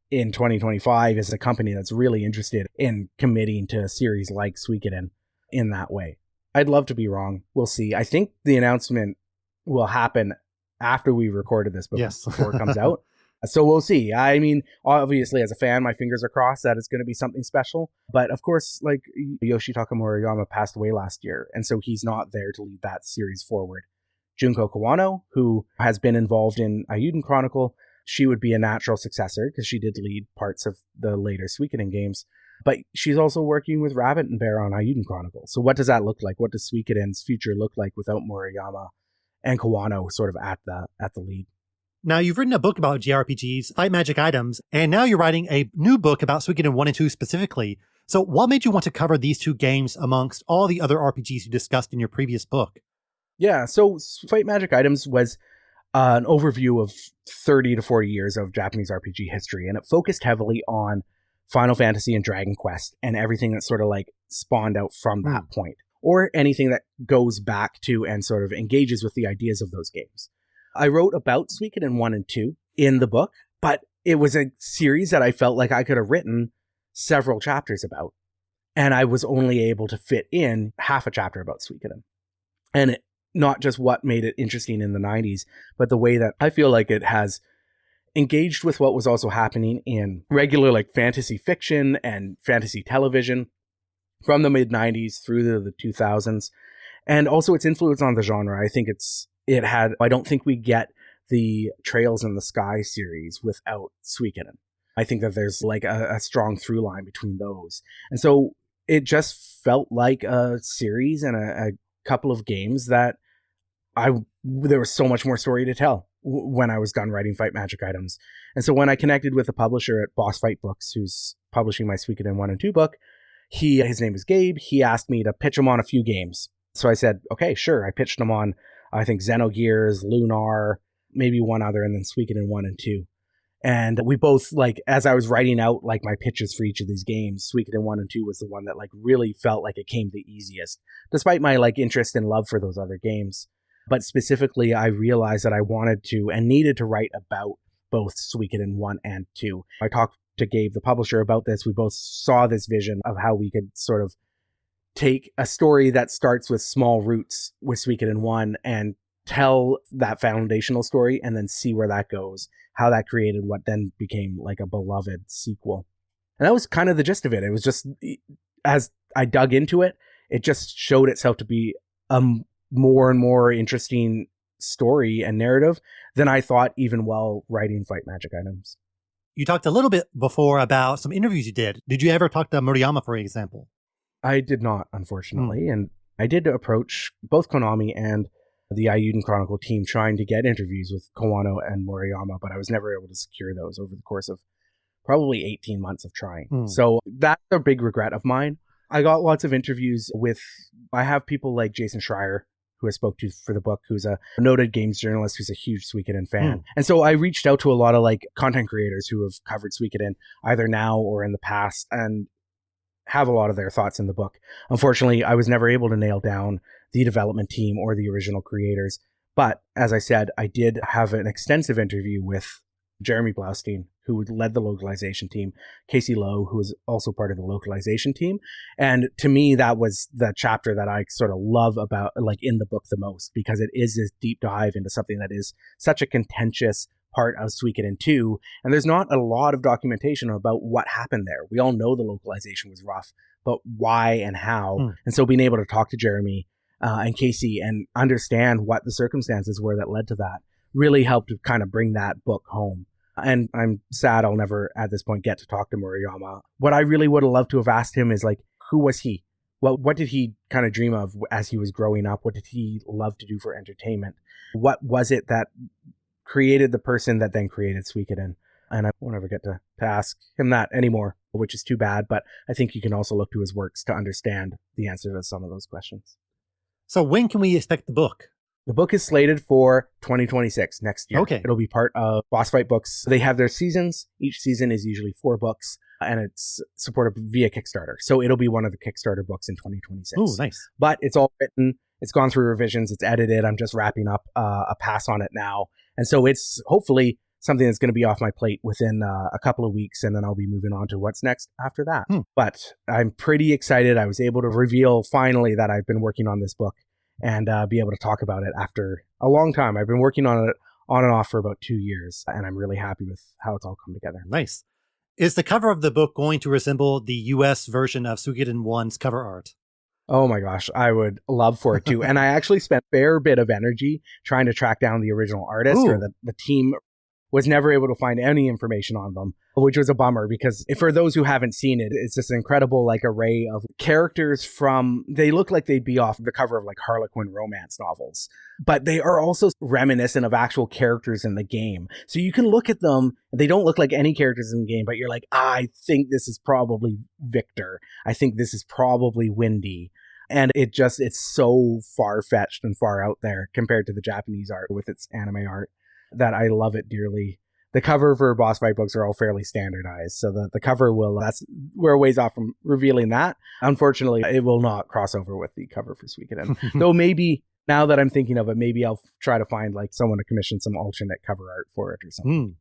in 2025 is a company that's really interested in committing to a series like Suikoden in that way. I'd love to be wrong. We'll see. I think the announcement will happen after we recorded this, but before it comes out. So we'll see. I mean, obviously, as a fan, my fingers are crossed that it's going to be something special. But of course, like Yoshitaka Murayama passed away last year, and so he's not there to lead that series forward. Junko Kawano, who has been involved in Ayuden Chronicle, she would be a natural successor because she did lead parts of the later Suikoden games. But she's also working with Rabbit and Bear on Ayuden Chronicle. So what does that look like? What does Suikoden's future look like without Murayama and Kawano sort of at the lead? Now, you've written a book about JRPGs, Fight Magic Items, and now you're writing a new book about Suikoden 1 and 2 specifically. So what made you want to cover these 2 games amongst all the other RPGs you discussed in your previous book? Yeah, so Fight Magic Items was an overview of 30 to 40 years of Japanese RPG history, and it focused heavily on Final Fantasy and Dragon Quest and everything that sort of like spawned out from that point. or anything that goes back to and sort of engages with the ideas of those games. I wrote about Suikoden 1 and 2 in the book, but it was a series that I felt like I could have written several chapters about. And I was only able to fit in half a chapter about Suikoden. And not just what made it interesting in the 90s, but the way that I feel like it has engaged with what was also happening in regular like fantasy fiction and fantasy television from the mid 90s through the 2000s. And also its influence on the genre. I think I don't think we get the Trails in the Sky series without Suikoden. I think that there's like a strong through line between those. And so it just felt like a series and a couple of games that there was so much more story to tell when I was done writing Fight Magic items. And so when I connected with the publisher at Boss Fight Books, who's publishing my Suikoden 1 and 2 book, his name is Gabe. He asked me to pitch him on a few games. So I said, okay, sure. I pitched him on, I think, Xenogears, Lunar, maybe one other, and then Suikoden 1 and 2. And we both, like, as I was writing out like my pitches for each of these games, Suikoden 1 and 2 was the one that like really felt like it came the easiest, despite my like interest and love for those other games. But specifically, I realized that I wanted to and needed to write about both Suikoden 1 and 2. I talked to Gabe, the publisher, about this. We both saw this vision of how we could sort of take a story that starts with small roots with Suikoden 1 and tell that foundational story and then see where that goes, how that created what then became like a beloved sequel. And that was kind of the gist of it. It was just, as I dug into it, it just showed itself to be a more and more interesting story and narrative than I thought even while writing Fight Magic items. You talked a little bit before about some interviews you did. Did you ever talk to Murayama, for example? I did not, unfortunately. And I did approach both Konami and the Aidan Chronicle team trying to get interviews with Kawano and Murayama, but I was never able to secure those over the course of probably 18 months of trying. So that's a big regret of mine. I got lots of interviews I have people like Jason Schreier, who I spoke to for the book, who's a noted games journalist, who's a huge Suikoden fan. And so I reached out to a lot of like content creators who have covered Suikoden either now or in the past and have a lot of their thoughts in the book. Unfortunately, I was never able to nail down the development team or the original creators. But as I said, I did have an extensive interview with Jeremy Blaustein, who led the localization team, Casey Lowe, who was also part of the localization team. And to me, that was the chapter that I sort of love about, like, in the book the most, because it is this deep dive into something that is such a contentious part of Suikoden 2. And there's not a lot of documentation about what happened there. We all know the localization was rough, but why and how? And so being able to talk to Jeremy and Casey and understand what the circumstances were that led to that really helped to kind of bring that book home. And I'm sad I'll never at this point get to talk to Murayama. What I really would have loved to have asked him is, like, who was he? What did he kind of dream of as he was growing up? What did he love to do for entertainment? What was it that created the person that then created Suikoden? And I won't ever get to ask him that anymore, which is too bad. But I think you can also look to his works to understand the answer to some of those questions. So when can we expect the book? The book is slated for 2026, next year. Okay. It'll be part of Boss Fight Books. They have their seasons. Each season is usually 4 books, and it's supported via Kickstarter. So it'll be one of the Kickstarter books in 2026. Oh, nice. But it's all written. It's gone through revisions. It's edited. I'm just wrapping up a pass on it now. And so it's hopefully something that's going to be off my plate within a couple of weeks, and then I'll be moving on to what's next after that. But I'm pretty excited. I was able to reveal finally that I've been working on this book and be able to talk about it after a long time. I've been working on it on and off for about 2 years, and I'm really happy with how it's all come together. Nice. Is the cover of the book going to resemble the US version of Suikoden 1's cover art? Oh my gosh, I would love for it to. And I actually spent a fair bit of energy trying to track down the original artist. Or the team was never able to find any information on them, which was a bummer, because for those who haven't seen it, it's this incredible like array of characters they look like they'd be off the cover of like Harlequin romance novels, but they are also reminiscent of actual characters in the game. So you can look at them, they don't look like any characters in the game, but you're like, I think this is probably Victor. I think this is probably Windy. And it's so far-fetched and far out there compared to the Japanese art with its anime art that I love it dearly. the cover for boss fight books are all fairly standardized. So the cover we're a ways off from revealing that. Unfortunately, it will not cross over with the cover for Suikoden. Though maybe, now that I'm thinking of it, maybe I'll try to find like someone to commission some alternate cover art for it or something.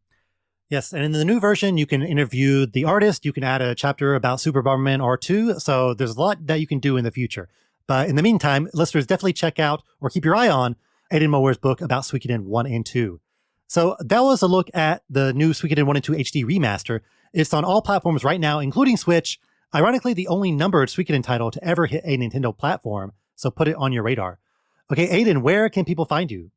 Yes, and in the new version, you can interview the artist. You can add a chapter about Super Bomberman R2. So there's a lot that you can do in the future. But in the meantime, listeners, definitely check out or keep your eye on Aidan Moher's book about Suikoden 1 and 2. So that was a look at the new Suikoden 1 and 2 HD remaster. It's on all platforms right now, including Switch. Ironically, the only numbered Suikoden title to ever hit a Nintendo platform. So put it on your radar. Okay, Aidan, where can people find you?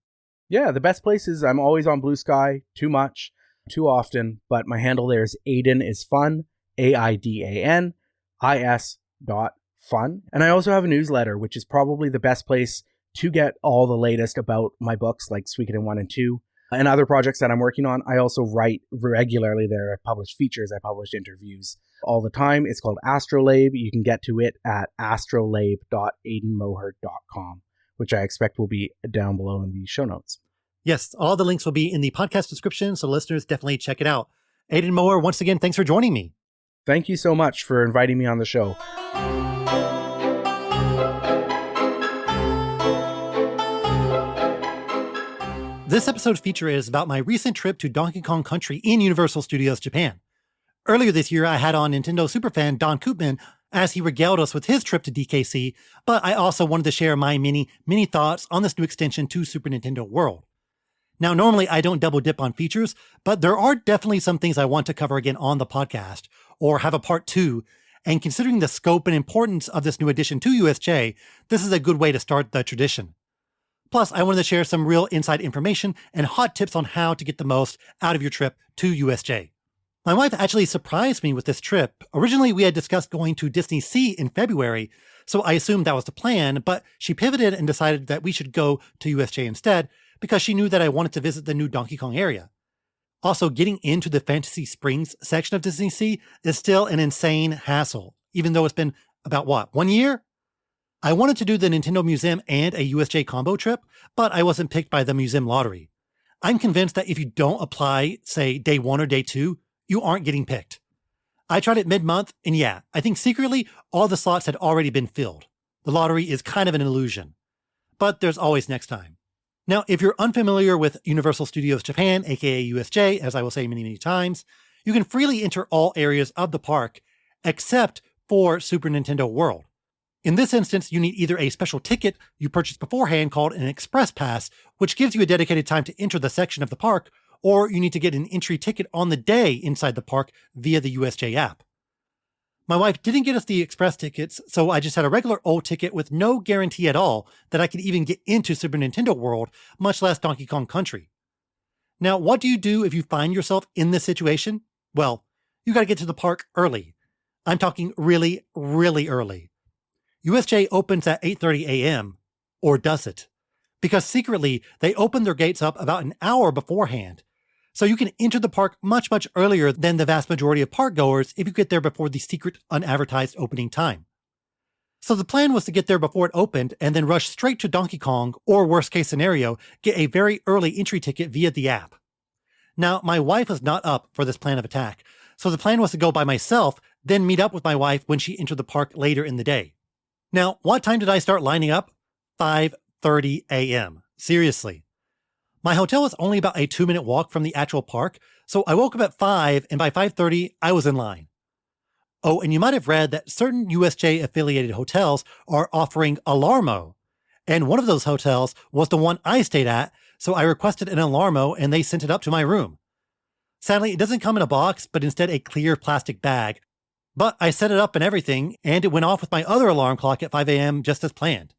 Yeah, the best place is I'm always on Blue Sky, too much, too often, but my handle there is Aidan is fun, AIDANIS.fun. And I also have a newsletter, which is probably the best place to get all the latest about my books like Suikoden 1 and 2 and other projects that I'm working on. I also write regularly there. I publish features, I publish interviews all the time. It's called Astrolabe. You can get to it at astrolabe.aidanmoher.com, which I expect will be down below in the show notes. Yes, all the links will be in the podcast description, so listeners definitely check it out. Aidan Moher, once again, thanks for joining me. Thank you so much for inviting me on the show. This episode's feature is about my recent trip to Donkey Kong Country in Universal Studios Japan. Earlier this year, I had on Nintendo superfan Don Koopman as he regaled us with his trip to DKC, but I also wanted to share my mini thoughts on this new extension to Super Nintendo World. Now, normally I don't double dip on features, but there are definitely some things I want to cover again on the podcast, or have a part 2, and considering the scope and importance of this new addition to USJ, this is a good way to start the tradition. Plus, I wanted to share some real inside information and hot tips on how to get the most out of your trip to USJ. My wife actually surprised me with this trip. Originally, we had discussed going to Disney Sea in February, so I assumed that was the plan, but she pivoted and decided that we should go to USJ instead because she knew that I wanted to visit the new Donkey Kong area. Also, getting into the Fantasy Springs section of Disney Sea is still an insane hassle, even though it's been about 1 year? I wanted to do the Nintendo Museum and a USJ combo trip, but I wasn't picked by the museum lottery. I'm convinced that if you don't apply, say, day 1 or day 2, you aren't getting picked. I tried it mid-month, and yeah, I think secretly all the slots had already been filled. The lottery is kind of an illusion. But there's always next time. Now, if you're unfamiliar with Universal Studios Japan, aka USJ, as I will say many times, you can freely enter all areas of the park, except for Super Nintendo World. In this instance, you need either a special ticket you purchased beforehand called an Express Pass, which gives you a dedicated time to enter the section of the park, or you need to get an entry ticket on the day inside the park via the USJ app. My wife didn't get us the express tickets, so I just had a regular old ticket with no guarantee at all that I could even get into Super Nintendo World, much less Donkey Kong Country. Now, what do you do if you find yourself in this situation? Well, you gotta get to the park early. I'm talking really, really early. USJ opens at 8:30 a.m., or does it? Because secretly, they open their gates up about an hour beforehand. So you can enter the park much earlier than the vast majority of park goers if you get there before the secret unadvertised opening time. So the plan was to get there before it opened and then rush straight to Donkey Kong, or worst case scenario, get a very early entry ticket via the app. Now, my wife was not up for this plan of attack, so the plan was to go by myself, then meet up with my wife when she entered the park later in the day. Now, what time did I start lining up? 5:30 a.m. Seriously. My hotel was only about a 2-minute walk from the actual park, so I woke up at 5, and by 5:30, I was in line. Oh, and you might have read that certain USJ-affiliated hotels are offering Alarmo, and one of those hotels was the one I stayed at, so I requested an Alarmo, and they sent it up to my room. Sadly, it doesn't come in a box, but instead a clear plastic bag. But I set it up and everything, and it went off with my other alarm clock at 5 a.m. just as planned.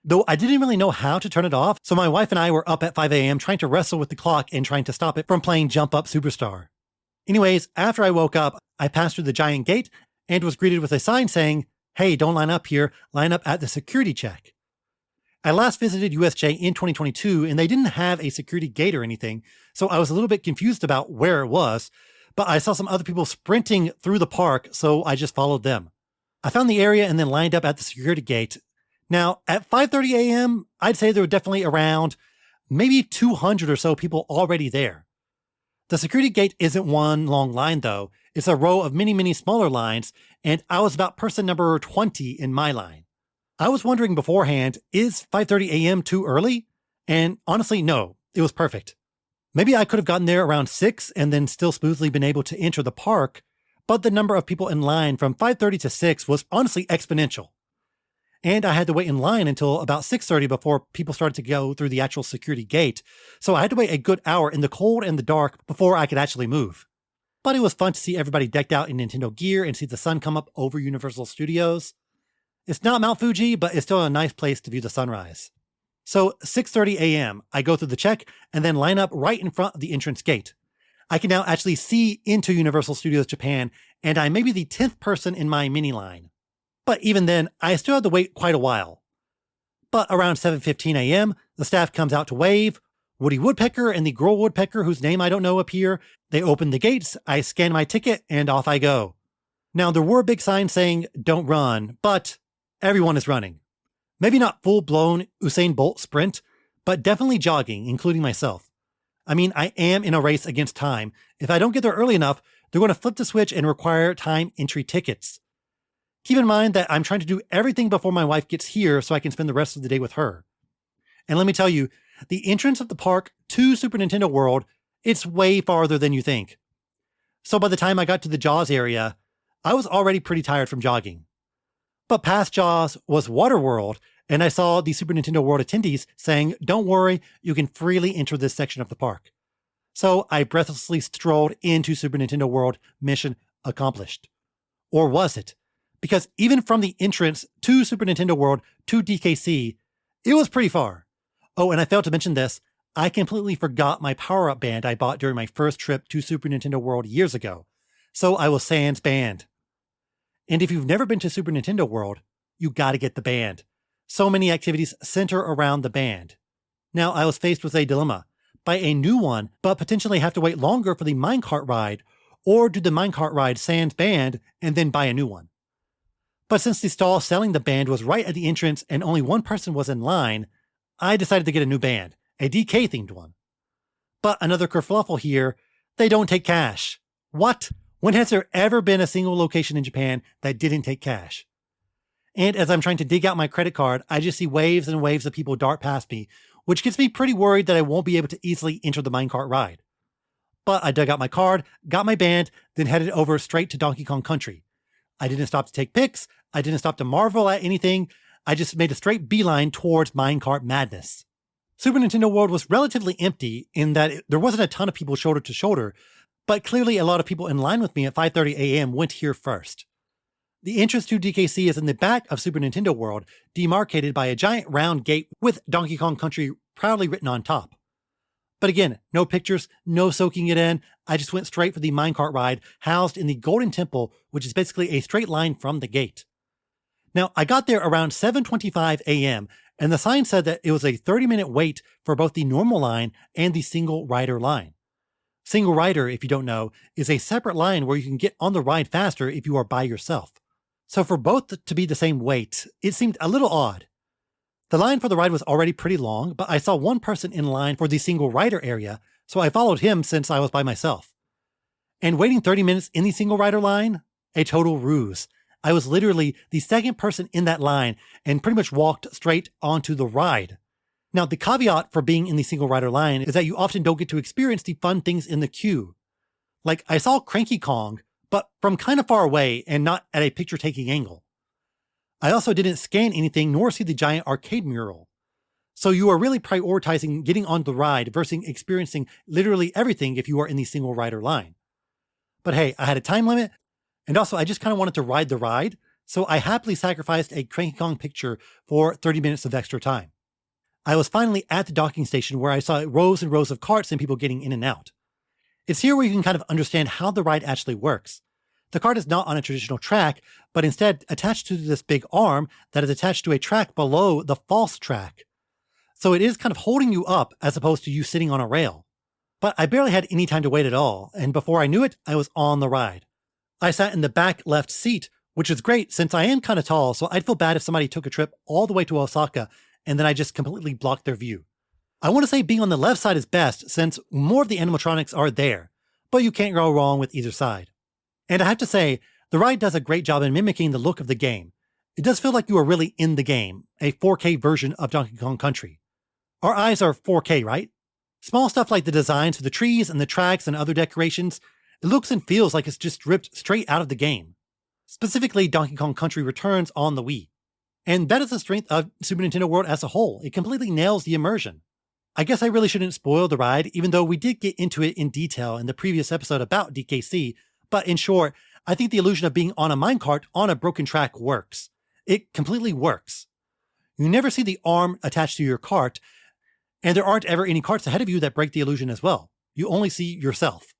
Though I didn't really know how to turn it off, so my wife and I were up at 5 a.m. trying to wrestle with the clock and trying to stop it from playing Jump Up Superstar. Anyways, after I woke up, I passed through the giant gate and was greeted with a sign saying, "Hey, don't line up here, line up at the security check." I last visited USJ in 2022 and they didn't have a security gate or anything, so I was a little bit confused about where it was, but I saw some other people sprinting through the park, so I just followed them. I found the area and then lined up at the security gate. Now, at 5:30 a.m., I'd say there were definitely around maybe 200 or so people already there. The security gate isn't one long line though. It's a row of many smaller lines, and I was about person number 20 in my line. I was wondering beforehand, is 5:30 a.m. too early? And honestly, no, it was perfect. Maybe I could have gotten there around 6 and then still smoothly been able to enter the park, but the number of people in line from 5:30 to 6 was honestly exponential. And I had to wait in line until about 6:30 before people started to go through the actual security gate, so I had to wait a good hour in the cold and the dark before I could actually move. But it was fun to see everybody decked out in Nintendo gear and see the sun come up over Universal Studios. It's not Mount Fuji, but it's still a nice place to view the sunrise. So 6:30 a.m., I go through the check and then line up right in front of the entrance gate. I can now actually see into Universal Studios Japan, and I may be the 10th person in my mini line. But even then, I still had to wait quite a while. But around 7:15 a.m., the staff comes out to wave. Woody Woodpecker and the Girl Woodpecker, whose name I don't know, appear. They open the gates, I scan my ticket, and off I go. Now, there were big signs saying, "Don't run," but everyone is running. Maybe not full-blown Usain Bolt sprint, but definitely jogging, including myself. I mean, I am in a race against time. If I don't get there early enough, they're going to flip the switch and require time entry tickets. Keep in mind that I'm trying to do everything before my wife gets here so I can spend the rest of the day with her. And let me tell you, the entrance of the park to Super Nintendo World, it's way farther than you think. So by the time I got to the Jaws area, I was already pretty tired from jogging. But past Jaws was Waterworld, and I saw the Super Nintendo World attendees saying, "Don't worry, you can freely enter this section of the park." So I breathlessly strolled into Super Nintendo World, mission accomplished. Or was it? Because even from the entrance to Super Nintendo World to DKC, it was pretty far. Oh, and I failed to mention this. I completely forgot my power-up band I bought during my first trip to Super Nintendo World years ago. So I was sans band. And if you've never been to Super Nintendo World, you gotta get the band. So many activities center around the band. Now, I was faced with a dilemma. Buy a new one, but potentially have to wait longer for the minecart ride, or do the minecart ride sans band and then buy a new one. But since the stall selling the band was right at the entrance and only one person was in line, I decided to get a new band, a DK-themed one. But another kerfluffle here, they don't take cash. What? When has there ever been a single location in Japan that didn't take cash? And as I'm trying to dig out my credit card, I just see waves and waves of people dart past me, which gets me pretty worried that I won't be able to easily enter the minecart ride. But I dug out my card, got my band, then headed over straight to Donkey Kong Country. I didn't stop to take pics, I didn't stop to marvel at anything, I just made a straight beeline towards minecart madness. Super Nintendo World was relatively empty in that there wasn't a ton of people shoulder to shoulder, but clearly a lot of people in line with me at 5:30 a.m. went here first. The entrance to DKC is in the back of Super Nintendo World, demarcated by a giant round gate with Donkey Kong Country proudly written on top. But again, no pictures, no soaking it in. I just went straight for the minecart ride housed in the Golden Temple, which is basically a straight line from the gate. Now, I got there around 7:25 a.m., and the sign said that it was a 30-minute wait for both the normal line and the single rider line. Single rider, if you don't know, is a separate line where you can get on the ride faster if you are by yourself. So for both to be the same wait, it seemed a little odd. The line for the ride was already pretty long, but I saw one person in line for the single rider area, so I followed him since I was by myself. And waiting 30 minutes in the single rider line? A total ruse. I was literally the second person in that line and pretty much walked straight onto the ride. Now, the caveat for being in the single rider line is that you often don't get to experience the fun things in the queue. Like, I saw Cranky Kong, but from kind of far away and not at a picture-taking angle. I also didn't scan anything nor see the giant arcade mural. So you are really prioritizing getting on the ride versus experiencing literally everything if you are in the single rider line. But hey, I had a time limit, and also I just kind of wanted to ride the ride, so I happily sacrificed a Cranky Kong picture for 30 minutes of extra time. I was finally at the docking station where I saw rows and rows of carts and people getting in and out. It's here where you can kind of understand how the ride actually works. The cart is not on a traditional track, but instead attached to this big arm that is attached to a track below the false track. So it is kind of holding you up as opposed to you sitting on a rail. But I barely had any time to wait at all, and before I knew it, I was on the ride. I sat in the back left seat, which is great since I am kind of tall, so I'd feel bad if somebody took a trip all the way to Osaka and then I just completely blocked their view. I want to say being on the left side is best since more of the animatronics are there. but you can't go wrong with either side. And I have to say, the ride does a great job in mimicking the look of the game. It does feel like you are really in the game, a 4K version of Donkey Kong Country. Our eyes are 4K, right? Small stuff like the designs for the trees and the tracks and other decorations, it looks and feels like it's just ripped straight out of the game. Specifically, Donkey Kong Country Returns on the Wii. And that is the strength of Super Nintendo World as a whole. It completely nails the immersion. I guess I really shouldn't spoil the ride, even though we did get into it in detail in the previous episode about DKC, but in short, I think the illusion of being on a minecart on a broken track works. It completely works. You never see the arm attached to your cart, and there aren't ever any carts ahead of you that break the illusion as well. You only see yourself.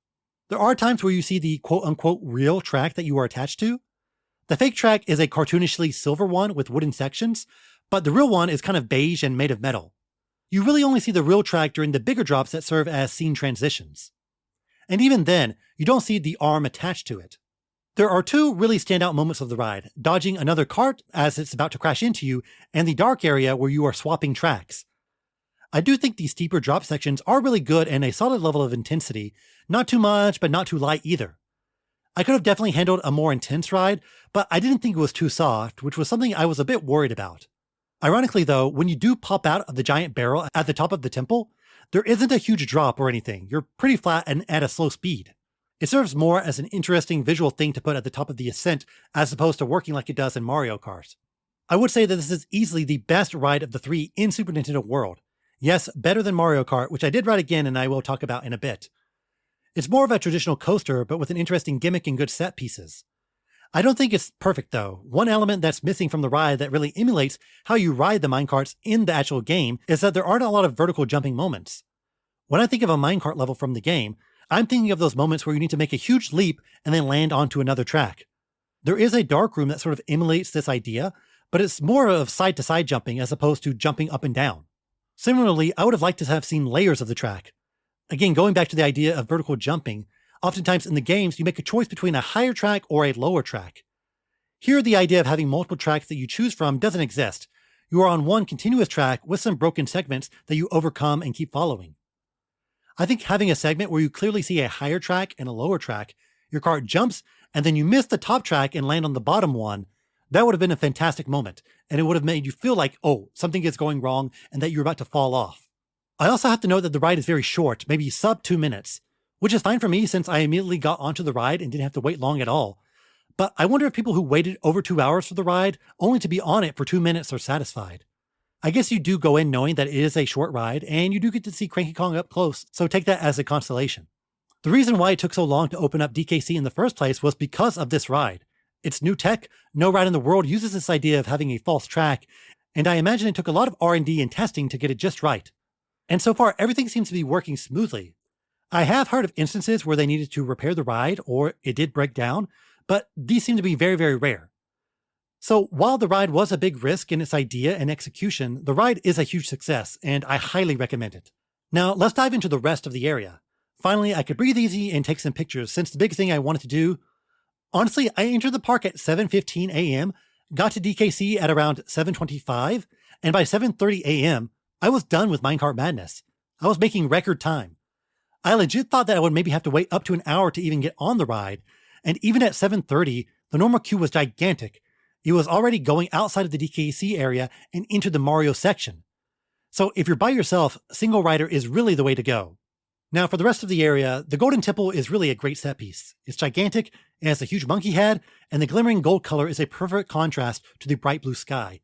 There are times where you see the quote-unquote real track that you are attached to. The fake track is a cartoonishly silver one with wooden sections, but the real one is kind of beige and made of metal. You really only see the real track during the bigger drops that serve as scene transitions. And even then, you don't see the arm attached to it. There are two really standout moments of the ride, dodging another cart as it's about to crash into you, and the dark area where you are swapping tracks. I do think the steeper drop sections are really good and a solid level of intensity, not too much, but not too light either. I could have definitely handled a more intense ride, but I didn't think it was too soft, which was something I was a bit worried about. Ironically though, when you do pop out of the giant barrel at the top of the temple, there isn't a huge drop or anything. You're pretty flat and at a slow speed. It serves more as an interesting visual thing to put at the top of the ascent as opposed to working like it does in Mario Kart. I would say that this is easily the best ride of the three in Super Nintendo World. Yes, better than Mario Kart, which I did ride again and I will talk about in a bit. It's more of a traditional coaster, but with an interesting gimmick and good set pieces. I don't think it's perfect though. One element that's missing from the ride that really emulates how you ride the minecarts in the actual game is that there aren't a lot of vertical jumping moments. When I think of a minecart level from the game, I'm thinking of those moments where you need to make a huge leap and then land onto another track. There is a dark room that sort of emulates this idea, but it's more of side-to-side jumping as opposed to jumping up and down. Similarly, I would have liked to have seen layers of the track. Again, going back to the idea of vertical jumping, oftentimes in the games you make a choice between a higher track or a lower track. Here, the idea of having multiple tracks that you choose from doesn't exist. You are on one continuous track with some broken segments that you overcome and keep following. I think having a segment where you clearly see a higher track and a lower track, your cart jumps, and then you miss the top track and land on the bottom one, that would have been a fantastic moment, and it would have made you feel like, oh, something is going wrong and that you're about to fall off. I also have to note that the ride is very short, maybe sub 2 minutes, which is fine for me since I immediately got onto the ride and didn't have to wait long at all. But I wonder if people who waited over 2 hours for the ride, only to be on it for 2 minutes, are satisfied. I guess you do go in knowing that it is a short ride, and you do get to see Cranky Kong up close, so take that as a consolation. The reason why it took so long to open up DKC in the first place was because of this ride. It's new tech, no ride in the world uses this idea of having a false track, and I imagine it took a lot of R&D and testing to get it just right. And so far, everything seems to be working smoothly. I have heard of instances where they needed to repair the ride, or it did break down, but these seem to be very, very rare. So while the ride was a big risk in its idea and execution, the ride is a huge success, and I highly recommend it. Now, let's dive into the rest of the area. Finally, I could breathe easy and take some pictures since the big thing I wanted to do. Honestly, I entered the park at 7:15 a.m., got to DKC at around 7:25, and by 7:30 a.m., I was done with Minecart Madness. I was making record time. I legit thought that I would maybe have to wait up to an hour to even get on the ride, and even at 7:30, the normal queue was gigantic. It was already going outside of the DKC area and into the Mario section. So if you're by yourself, single rider is really the way to go. Now for the rest of the area, the Golden Temple is really a great set piece. It's gigantic, it has a huge monkey head, and the glimmering gold color is a perfect contrast to the bright blue sky.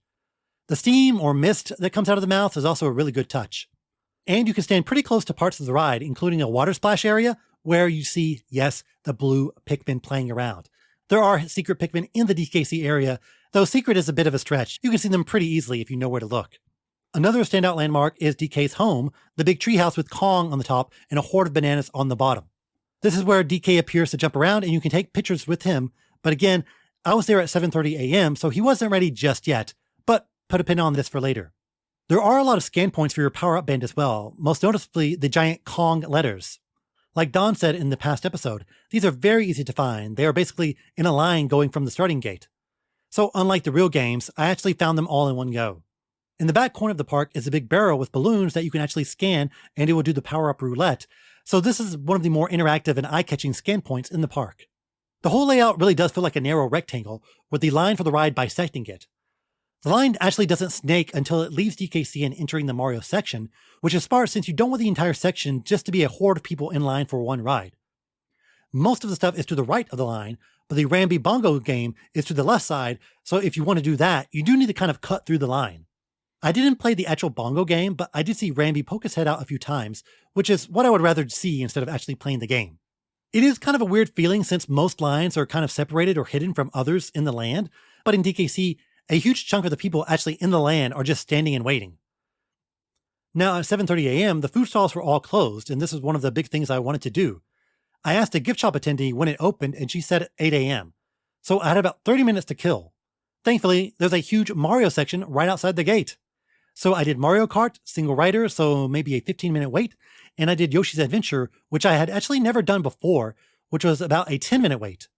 The steam or mist that comes out of the mouth is also a really good touch. And you can stand pretty close to parts of the ride, including a water splash area where you see, yes, the blue Pikmin playing around. There are secret Pikmin in the DKC area, though secret is a bit of a stretch. You can see them pretty easily if you know where to look. Another standout landmark is DK's home, the big treehouse with Kong on the top and a horde of bananas on the bottom. This is where DK appears to jump around and you can take pictures with him, but again, I was there at 7:30 a.m., so he wasn't ready just yet, but put a pin on this for later. There are a lot of scan points for your power-up band as well, most noticeably the giant Kong letters. Like Don said in the past episode, these are very easy to find. They are basically in a line going from the starting gate. So unlike the real games, I actually found them all in one go. In the back corner of the park is a big barrel with balloons that you can actually scan and it will do the power-up roulette. So this is one of the more interactive and eye-catching scan points in the park. The whole layout really does feel like a narrow rectangle, with the line for the ride bisecting it. The line actually doesn't snake until it leaves DKC and entering the Mario section, which is smart since you don't want the entire section just to be a horde of people in line for one ride. Most of the stuff is to the right of the line, but the Rambi Bongo game is to the left side, so if you want to do that, you do need to kind of cut through the line. I didn't play the actual Bongo game, but I did see Rambi poke his head out a few times, which is what I would rather see instead of actually playing the game. It is kind of a weird feeling since most lines are kind of separated or hidden from others in the land, but in DKC, a huge chunk of the people actually in the land are just standing and waiting. Now at 7:30 a.m., the food stalls were all closed, and this is one of the big things I wanted to do. I asked a gift shop attendee when it opened, and she said 8 a.m. So I had about 30 minutes to kill. Thankfully, there's a huge Mario section right outside the gate. So I did Mario Kart, single rider, so maybe a 15-minute wait, and I did Yoshi's Adventure, which I had actually never done before, which was about a 10-minute wait.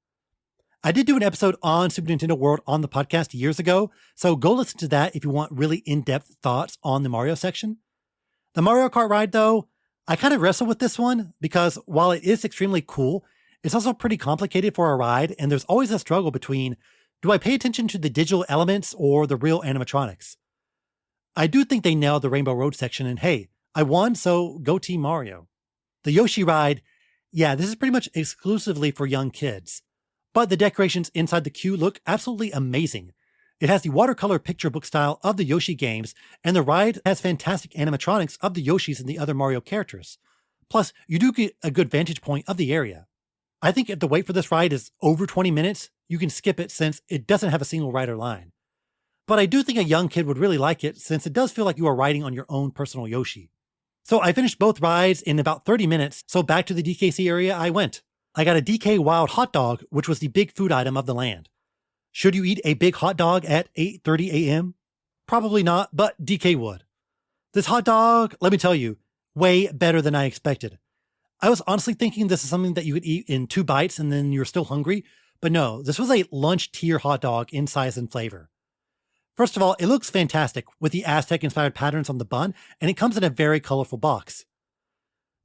I did do an episode on Super Nintendo World on the podcast years ago, so go listen to that if you want really in-depth thoughts on the Mario section. The Mario Kart ride, though, I kind of wrestle with this one because while it is extremely cool, it's also pretty complicated for a ride, and there's always a struggle between, do I pay attention to the digital elements or the real animatronics? I do think they nailed the Rainbow Road section, and hey, I won, so go Team Mario. The Yoshi ride, yeah, this is pretty much exclusively for young kids. But the decorations inside the queue look absolutely amazing. It has the watercolor picture book style of the Yoshi games, and the ride has fantastic animatronics of the Yoshis and the other Mario characters. Plus, you do get a good vantage point of the area. I think if the wait for this ride is over 20 minutes, you can skip it since it doesn't have a single rider line. But I do think a young kid would really like it since it does feel like you are riding on your own personal Yoshi. So I finished both rides in about 30 minutes, so back to the DKC area I went. I got a DK Wild hot dog, which was the big food item of the land. Should you eat a big hot dog at 8:30 a.m.? Probably not, but DK would. This hot dog, let me tell you, way better than I expected. I was honestly thinking this is something that you could eat in 2 bites and then you're still hungry, but no, this was a lunch tier hot dog in size and flavor. First of all, it looks fantastic with the Aztec-inspired patterns on the bun, and it comes in a very colorful box.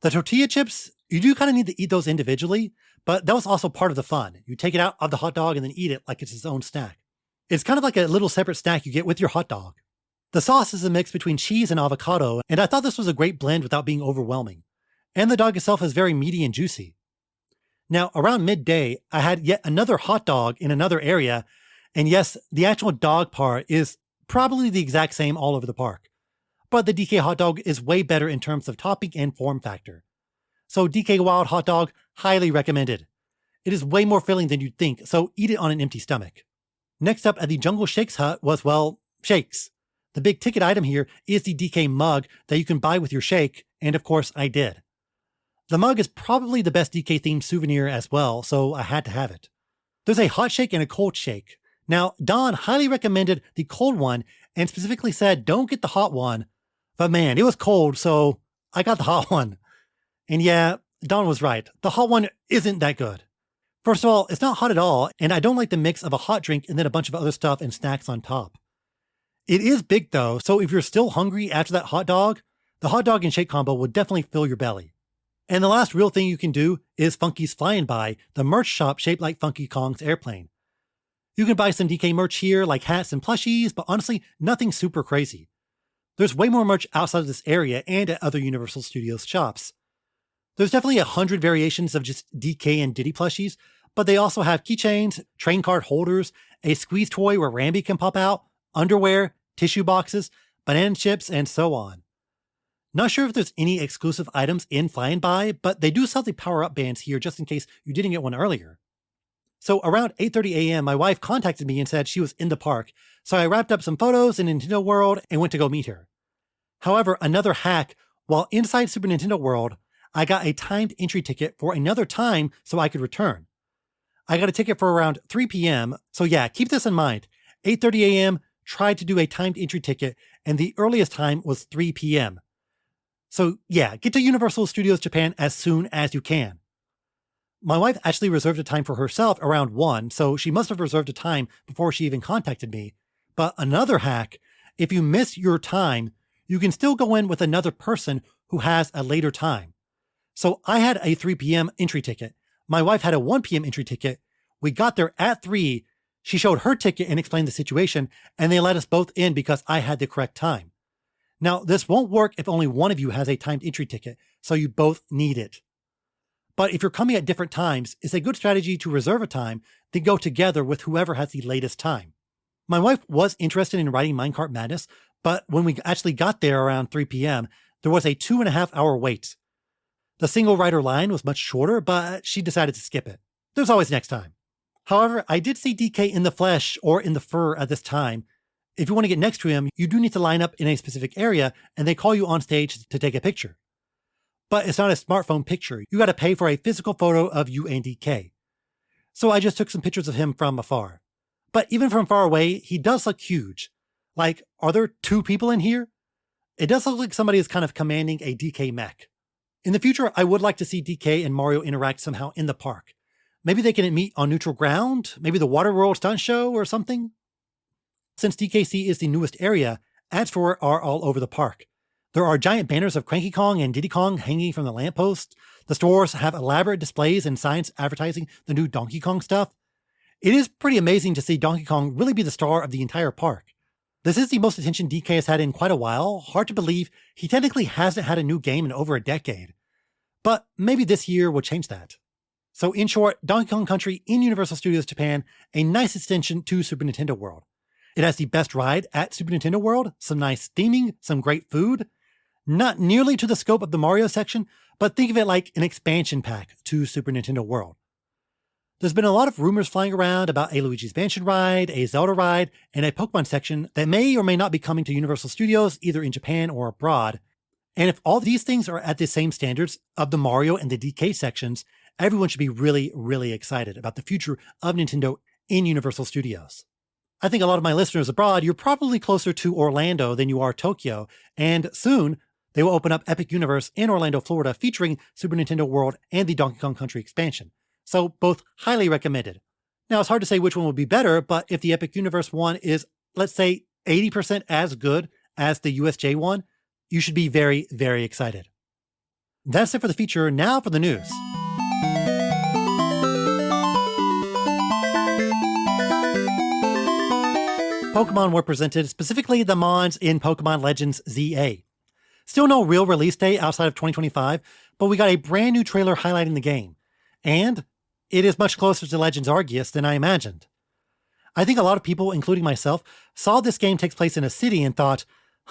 The tortilla chips, you do kind of need to eat those individually, but that was also part of the fun. You take it out of the hot dog and then eat it like it's its own snack. It's kind of like a little separate snack you get with your hot dog. The sauce is a mix between cheese and avocado, and I thought this was a great blend without being overwhelming. And the dog itself is very meaty and juicy. Now, around midday, I had yet another hot dog in another area, and yes, the actual dog part is probably the exact same all over the park. But the DK hot dog is way better in terms of topping and form factor. So DK Wild hot dog, highly recommended. It is way more filling than you'd think, so eat it on an empty stomach. Next up at the Jungle Shakes hut was, well, shakes. The big ticket item here is the DK mug that you can buy with your shake, and of course I did. The mug is probably the best DK themed souvenir as well, so I had to have it. There's a hot shake and a cold shake. Now, Don highly recommended the cold one and specifically said don't get the hot one, but man, it was cold, so I got the hot one. And yeah, Don was right. The hot one isn't that good. First of all, it's not hot at all, and I don't like the mix of a hot drink and then a bunch of other stuff and snacks on top. It is big though, so if you're still hungry after that hot dog, the hot dog and shake combo will definitely fill your belly. And the last real thing you can do is Funky's Flying By, the merch shop shaped like Funky Kong's airplane. You can buy some DK merch here, like hats and plushies, but honestly, nothing super crazy. There's way more merch outside of this area and at other Universal Studios shops. There's definitely 100 variations of just DK and Diddy plushies, but they also have keychains, train card holders, a squeeze toy where Rambi can pop out, underwear, tissue boxes, banana chips, and so on. Not sure if there's any exclusive items in Flying By, but they do sell the power-up bands here just in case you didn't get one earlier. So around 8:30 a.m., my wife contacted me and said she was in the park, so I wrapped up some photos in Nintendo World and went to go meet her. However, another hack, while inside Super Nintendo World, I got a timed entry ticket for another time so I could return. I got a ticket for around 3 p.m., so yeah, keep this in mind. 8:30 a.m., tried to do a timed entry ticket, and the earliest time was 3 p.m. So yeah, get to Universal Studios Japan as soon as you can. My wife actually reserved a time for herself around 1, so she must have reserved a time before she even contacted me. But another hack, if you miss your time, you can still go in with another person who has a later time. So I had a 3 p.m. entry ticket. My wife had a 1 p.m. entry ticket. We got there at 3. She showed her ticket and explained the situation, and they let us both in because I had the correct time. Now, this won't work if only one of you has a timed entry ticket, so you both need it. But if you're coming at different times, it's a good strategy to reserve a time, then go together with whoever has the latest time. My wife was interested in riding Minecart Madness, but when we actually got there around 3 p.m., there was a 2.5-hour wait. The single rider line was much shorter, but she decided to skip it. There's always next time. However, I did see DK in the flesh or in the fur at this time. If you want to get next to him, you do need to line up in a specific area, and they call you on stage to take a picture. But it's not a smartphone picture. You got to pay for a physical photo of you and DK. So I just took some pictures of him from afar. But even from far away, he does look huge. Like, are there 2 people in here? It does look like somebody is kind of commanding a DK mech. In the future, I would like to see DK and Mario interact somehow in the park. Maybe they can meet on neutral ground, maybe the Waterworld stunt show or something. Since DKC is the newest area, ads for it are all over the park. There are giant banners of Cranky Kong and Diddy Kong hanging from the lampposts. The stores have elaborate displays and signs advertising the new Donkey Kong stuff. It is pretty amazing to see Donkey Kong really be the star of the entire park. This is the most attention DK has had in quite a while. Hard to believe he technically hasn't had a new game in over a decade. But maybe this year will change that. So in short, Donkey Kong Country in Universal Studios Japan, a nice extension to Super Nintendo World. It has the best ride at Super Nintendo World, some nice theming, some great food. Not nearly to the scope of the Mario section, but think of it like an expansion pack to Super Nintendo World. There's been a lot of rumors flying around about a Luigi's Mansion ride, a Zelda ride, and a Pokemon section that may or may not be coming to Universal Studios either in Japan or abroad. And if all these things are at the same standards of the Mario and the DK sections, everyone should be really, really excited about the future of Nintendo in Universal Studios. I think a lot of my listeners abroad, you're probably closer to Orlando than you are Tokyo, and soon they will open up Epic Universe in Orlando, Florida, featuring Super Nintendo World and the Donkey Kong Country expansion. So both highly recommended. Now, it's hard to say which one would be better, but if the Epic Universe one is, let's say, 80% as good as the USJ one, you should be very, very excited. That's it for the feature. Now for the news. Pokemon were presented, specifically the Mons in Pokemon Legends ZA. Still no real release date outside of 2025, but we got a brand new trailer highlighting the game. And it is much closer to Legends Arceus than I imagined. I think a lot of people, including myself, saw this game takes place in a city and thought,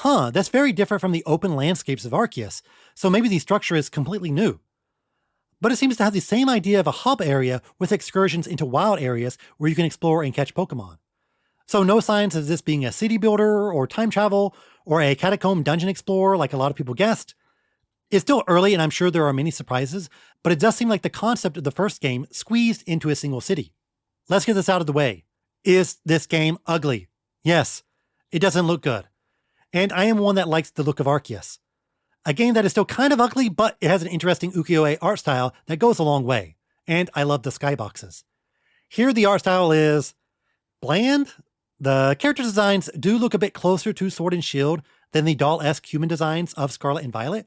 that's very different from the open landscapes of Arceus, so maybe the structure is completely new. But it seems to have the same idea of a hub area with excursions into wild areas where you can explore and catch Pokemon. So no signs of this being a city builder or time travel or a catacomb dungeon explorer like a lot of people guessed. It's still early and I'm sure there are many surprises, but it does seem like the concept of the first game squeezed into a single city. Let's get this out of the way. Is this game ugly? Yes, it doesn't look good. And I am one that likes the look of Arceus. A game that is still kind of ugly, but it has an interesting ukiyo-e art style that goes a long way. And I love the skyboxes. Here the art style is bland. The character designs do look a bit closer to Sword and Shield than the doll-esque human designs of Scarlet and Violet,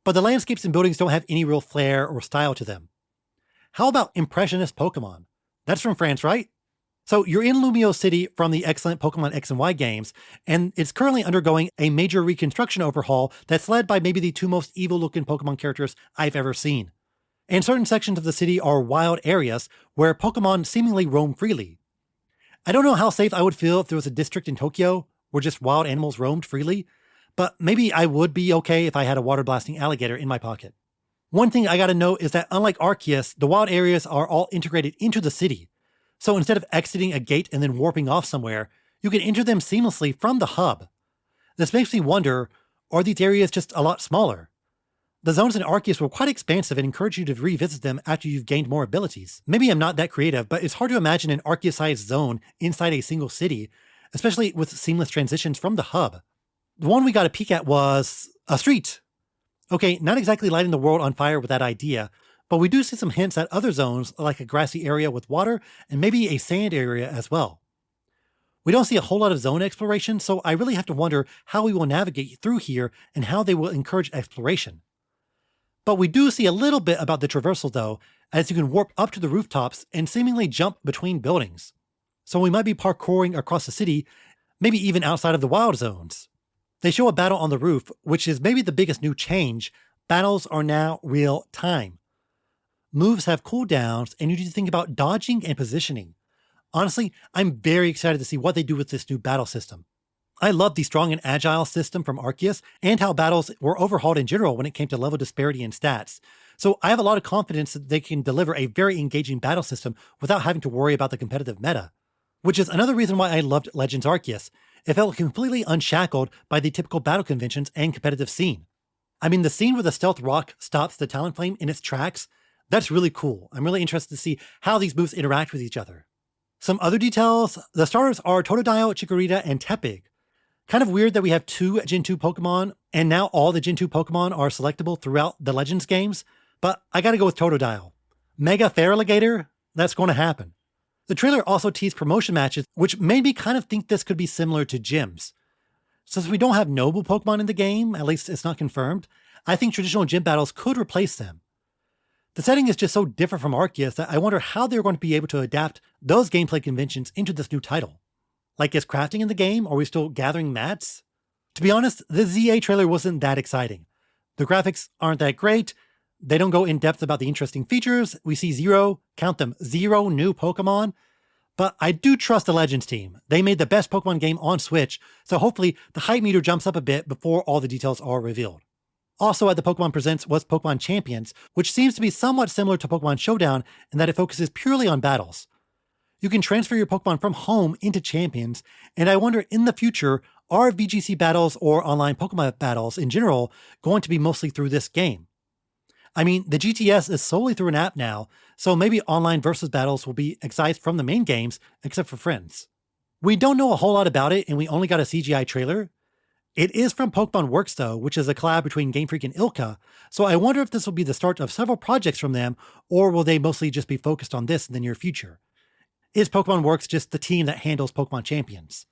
but the landscapes and buildings don't have any real flair or style to them. How about Impressionist Pokemon? That's from France, right? So you're in Lumio City from the excellent Pokemon X and Y games, and it's currently undergoing a major reconstruction overhaul that's led by maybe the 2 most evil-looking Pokemon characters I've ever seen. And certain sections of the city are wild areas where Pokemon seemingly roam freely. I don't know how safe I would feel if there was a district in Tokyo where just wild animals roamed freely, but maybe I would be okay if I had a water-blasting alligator in my pocket. One thing I gotta note is that unlike Arceus, the wild areas are all integrated into the city. So instead of exiting a gate and then warping off somewhere, you can enter them seamlessly from the hub. This makes me wonder, are these areas just a lot smaller? The zones in Arceus were quite expansive and encourage you to revisit them after you've gained more abilities. Maybe I'm not that creative, but it's hard to imagine an Arceus-sized zone inside a single city, especially with seamless transitions from the hub. The one we got a peek at was a street. Okay, not exactly lighting the world on fire with that idea, but we do see some hints at other zones like a grassy area with water and maybe a sand area as well. We don't see a whole lot of zone exploration, so I really have to wonder how we will navigate through here and how they will encourage exploration. But we do see a little bit about the traversal though, as you can warp up to the rooftops and seemingly jump between buildings. So we might be parkouring across the city, maybe even outside of the wild zones. They show a battle on the roof, which is maybe the biggest new change. Battles are now real time. Moves have cooldowns, and you need to think about dodging and positioning. Honestly, I'm very excited to see what they do with this new battle system. I love the strong and agile system from Arceus and how battles were overhauled in general when it came to level disparity and stats. So I have a lot of confidence that they can deliver a very engaging battle system without having to worry about the competitive meta. Which is another reason why I loved Legends Arceus. It felt completely unshackled by the typical battle conventions and competitive scene. I mean, the scene where the Stealth Rock stops the Talonflame in its tracks, that's really cool. I'm really interested to see how these moves interact with each other. Some other details, the starters are Totodile, Chikorita, and Tepig. Kind of weird that we have 2 Gen 2 Pokemon, and now all the Gen 2 Pokemon are selectable throughout the Legends games, but I gotta go with Totodile. Mega Feraligatr? That's going to happen. The trailer also teased promotion matches, which made me kind of think this could be similar to gyms. Since we don't have noble Pokemon in the game, at least it's not confirmed, I think traditional gym battles could replace them. The setting is just so different from Arceus that I wonder how they're going to be able to adapt those gameplay conventions into this new title. Like, is crafting in the game? Are we still gathering mats? To be honest, the ZA trailer wasn't that exciting. The graphics aren't that great. They don't go in depth about the interesting features. We see 0 new Pokemon. But I do trust the Legends team. They made the best Pokemon game on Switch, so hopefully the hype meter jumps up a bit before all the details are revealed. Also at the Pokemon Presents was Pokemon Champions, which seems to be somewhat similar to Pokemon Showdown in that it focuses purely on battles. You can transfer your Pokemon from home into Champions, and I wonder in the future, are VGC battles or online Pokemon battles in general going to be mostly through this game? I mean, the GTS is solely through an app now, so maybe online versus battles will be excised from the main games, except for Friends. We don't know a whole lot about it, and we only got a CGI trailer. It is from Pokemon Works though, which is a collab between Game Freak and ILCA, so I wonder if this will be the start of several projects from them, or will they mostly just be focused on this in the near future? Is Pokemon Works just the team that handles Pokemon Champions?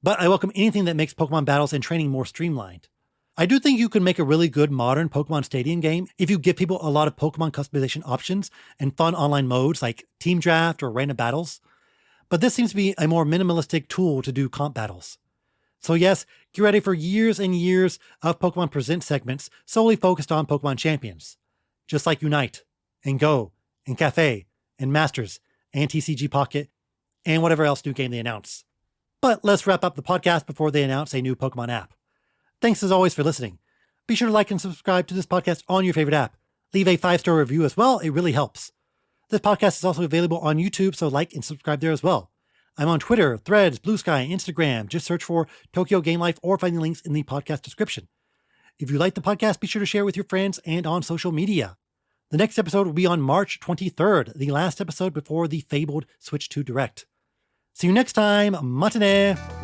But I welcome anything that makes Pokemon battles and training more streamlined. I do think you can make a really good modern Pokemon Stadium game if you give people a lot of Pokemon customization options and fun online modes like Team Draft or random battles. But this seems to be a more minimalistic tool to do comp battles. So yes, get ready for years and years of Pokemon Present segments solely focused on Pokemon Champions. Just like Unite, and Go, and Cafe, and Masters, and TCG Pocket, and whatever else new game they announce. But let's wrap up the podcast before they announce a new Pokemon app. Thanks as always for listening. Be sure to like and subscribe to this podcast on your favorite app. Leave a 5-star review as well, it really helps. This podcast is also available on YouTube, so like and subscribe there as well. I'm on Twitter, Threads, Blue Sky, Instagram. Just search for Tokyo Game Life or find the links in the podcast description. If you like the podcast, be sure to share with your friends and on social media. The next episode will be on March 23rd, the last episode before the fabled Switch 2 Direct. See you next time. Matane!